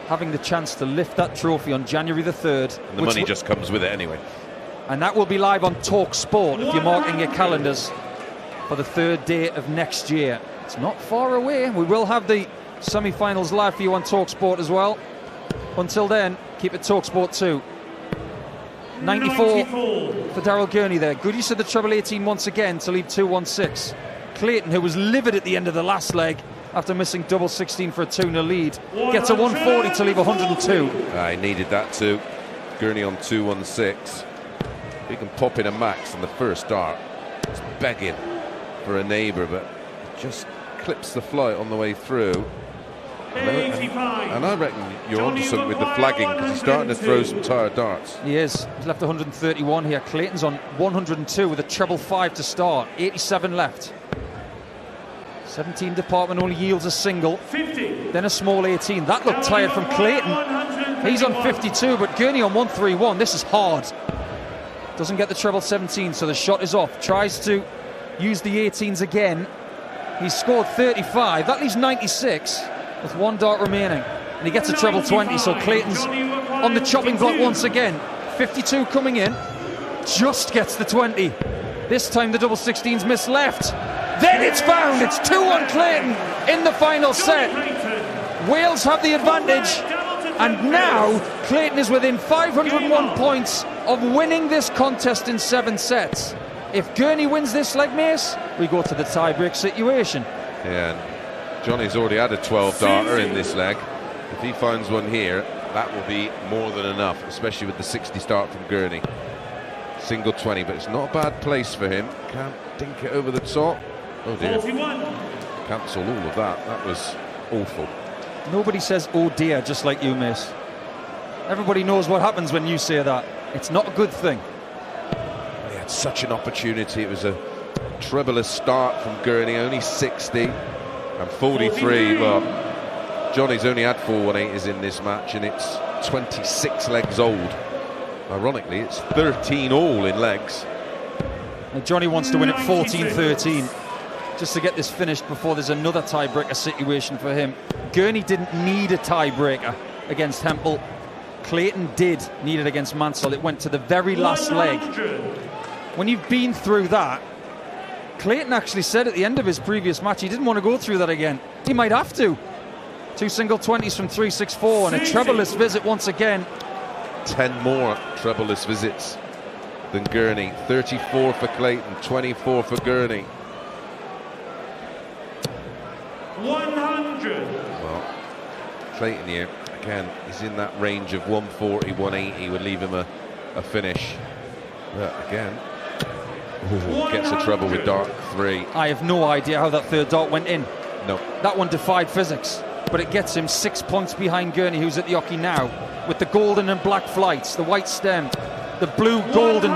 Having the chance to lift that trophy on January the 3rd. And the money just comes with it anyway. And that will be live on talkSPORT if you're marking your calendars for the 3rd day of next year. It's not far away. We will have the semi-finals live for you on talkSPORT as well. Until then, keep it talkSPORT 2. 94 for Daryl Gurney there. Good use of the treble 18 once again to leave 2-1-6. Clayton, who was livid at the end of the last leg after missing double 16 for a 2-0 lead, gets a 140 to leave 102. I needed that too. Gurney on 2-1-6. He can pop in a max in the first dart. It's begging for a neighbour, but just clips the flight on the way through. And I reckon you're onto something with the flagging, because he's starting to throw some tired darts. He is. He's left 131 here. Clayton's on 102 with a treble 5 to start. 87 left. 17 department only yields a single. 50. Then a small 18. That looked tired from Clayton. He's on 52, but Gurney on 131. This is hard. Doesn't get the treble 17, so the shot is off. Tries to use the 18s again. He's scored 35. That leaves 96 with one dart remaining. And he gets a treble 20, so Clayton's on the chopping block once again. 52 coming in. Just gets the 20. This time the double 16's missed left. Then it's found. It's 2-1 Clayton in the final set. Wales have the advantage. And now Clayton is within 501 points of winning this contest in 7 sets. If Gurney wins this leg, Mace, we go to the tie-break situation. Yeah, and Jonny's already had a 12-darter in this leg. If he finds one here, that will be more than enough, especially with the 60 start from Gurney. Single 20, but it's not a bad place for him. Can't dink it over the top. Oh dear. 41. Cancel all of that. That was awful. Nobody says oh dear just like you, Mace. Everybody knows what happens when you say that. It's not a good thing. He had such an opportunity. It was a trebulous start from Gurney, only 60 and 43. Well, Jonny's only had 4 180s in this match, and it's 26 legs old. Ironically, it's 13 all in legs. Now Jonny wants to win it 14-13 just to get this finished before there's another tiebreaker situation for him. Gurney didn't need a tiebreaker against Hempel. Clayton did need it against Mansell. It went to the very last leg. When you've been through that, Clayton actually said at the end of his previous match he didn't want to go through that again. He might have to. 2 single 20s from 3-6-4 and a trebleless visit once again. 10 more trebleless visits than Gurney. 34 for Clayton, 24 for Gurney. 100. Well, Clayton here, again, he's in that range of 140, 180 would leave him a finish. But again, gets a treble with dart 3. I have no idea how that third dart went in. No. That one defied physics, but it gets him 6 points behind Gurney, who's at the hockey now, with the golden and black flights, the white stem, the blue, golden,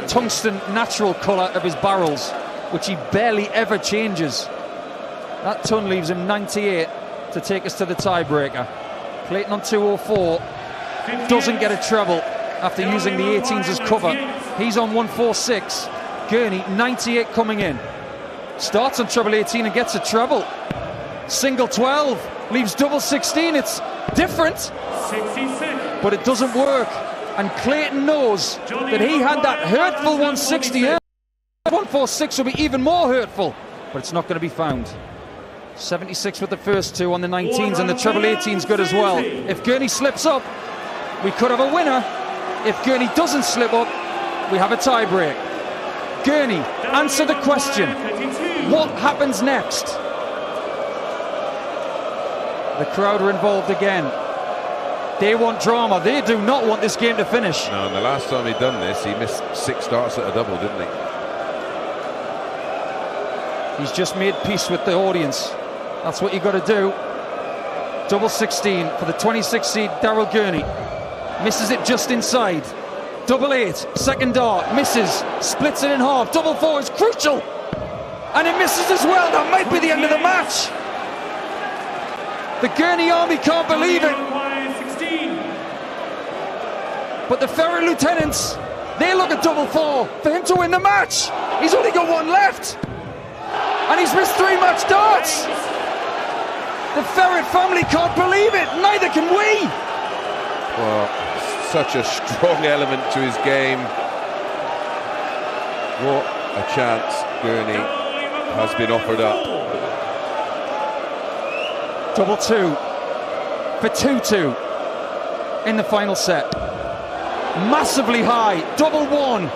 tungsten natural colour of his barrels, which he barely ever changes. That ton leaves him 98 to take us to the tiebreaker. Clayton on 204, doesn't get a treble after using the 18s as cover. He's on 146. Gurney 98 coming in. Starts on treble 18 and gets a treble. Single 12 leaves double 16. It's different, 66. but it doesn't work. And Clayton knows that he had that hurtful 160. 146 will be even more hurtful, but it's not going to be found. 76 with the first 2 on the 19s, and the treble 18's good as well. If Gurney slips up, we could have a winner. If Gurney doesn't slip up, we have a tie-break. Gurney, answer the question. What happens next? The crowd are involved again. They want drama. They do not want this game to finish. No, and the last time he'd done this, he missed 6 starts at a double, didn't he? He's just made peace with the audience. That's what you got to do. Double 16 for the 26 seed Daryl Gurney. Misses it just inside. Double 8, second dart, misses, splits it in half. Double 4 is crucial, and it misses as well. That might be the end of the match. The Gurney army can't believe it. But the Ferret Lieutenants, they look at double 4 for him to win the match. He's only got 1 left, and he's missed 3 match darts. The Ferret family can't believe it. Neither can we. Well, such a strong element to his game. What a chance Gurney has been offered up. Double 2 for 2-2. in the final set. Massively high, double one.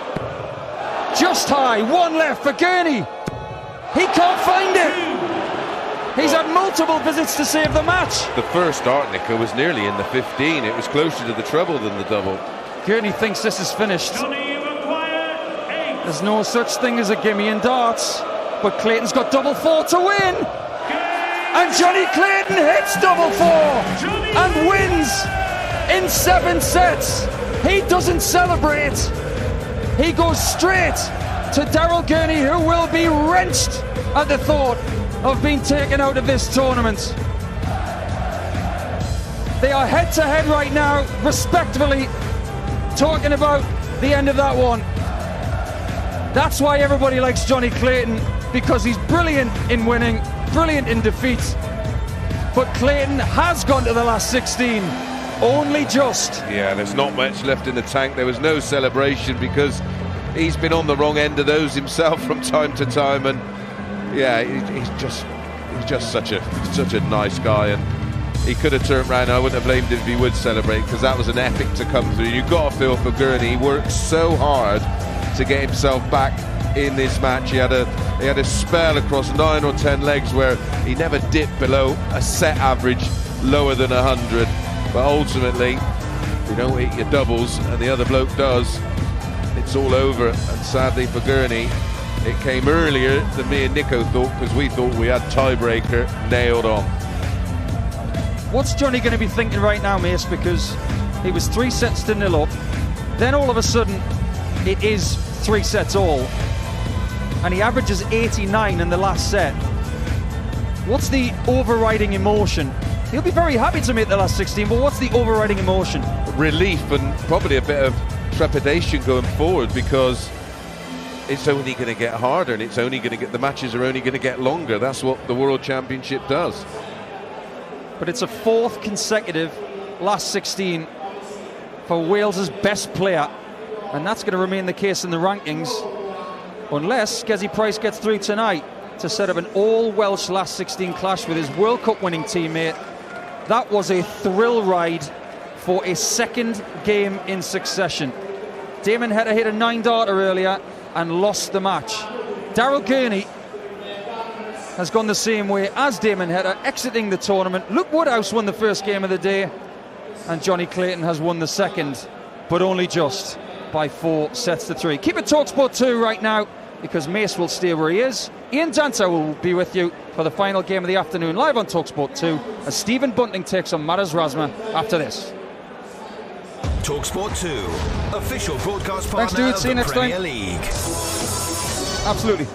Just high, one left for Gurney. He can't find it. He's had multiple visits to save the match. The first dart, Nico, was nearly in the 15. It was closer to the treble than the double. Gurney thinks this is finished. There's no such thing as a gimme in darts, but Clayton's got double four to win. And Jonny Clayton hits double four and wins in 7 sets. He doesn't celebrate. He goes straight to Daryl Gurney, who will be wrenched at the thought of being taken out of this tournament. They are head to head right now, respectfully, talking about the end of that one. That's why everybody likes Jonny Clayton, because he's brilliant in winning, brilliant in defeat. But Clayton has gone to the last 16, only just. Yeah, there's not much left in the tank. There was no celebration because he's been on the wrong end of those himself from time to time, and yeah, he's just such a nice guy, and he could have turned around. I wouldn't have blamed him if he would celebrate, because that was an epic to come through. You've got to feel for Gurney. He worked so hard to get himself back in this match. He had a spell across 9 or 10 legs where he never dipped below a set average lower than 100. But ultimately, you don't hit your doubles, and the other bloke does. It's all over, and sadly for Gurney, it came earlier than me and Nico thought, because we thought we had tiebreaker nailed on. What's Jonny going to be thinking right now, Mace? Because he was 3 sets to 0 up, then all of a sudden it is 3 sets all, and he averages 89 in the last set. What's the overriding emotion? He'll be very happy to make the last 16, but what's the overriding emotion? Relief, and probably a bit of trepidation going forward, because it's only going to get harder, and it's only going to get, the matches are only going to get longer. That's what the World Championship does. But it's a 4th consecutive last 16 for Wales's best player, and that's going to remain the case in the rankings unless Gezi Price gets through tonight to set up an all-Welsh last 16 clash with his World Cup winning teammate. That was a thrill ride for a 2nd game in succession. Damon Heta hit a 9-darter earlier and lost the match. Daryl Gurney has gone the same way as Damon Heta, exiting the tournament. Luke Woodhouse won the first game of the day, and Jonny Clayton has won the second, but only just by 4 sets to 3. Keep it talkSPORT 2 right now, because Mace will stay where he is. Ian Danter will be with you for the final game of the afternoon, live on talkSPORT 2, as Stephen Bunting takes on Matters Razma after this. talkSPORT 2, official broadcast Thanks, partner dude. See you of the next Premier time. League. Absolutely.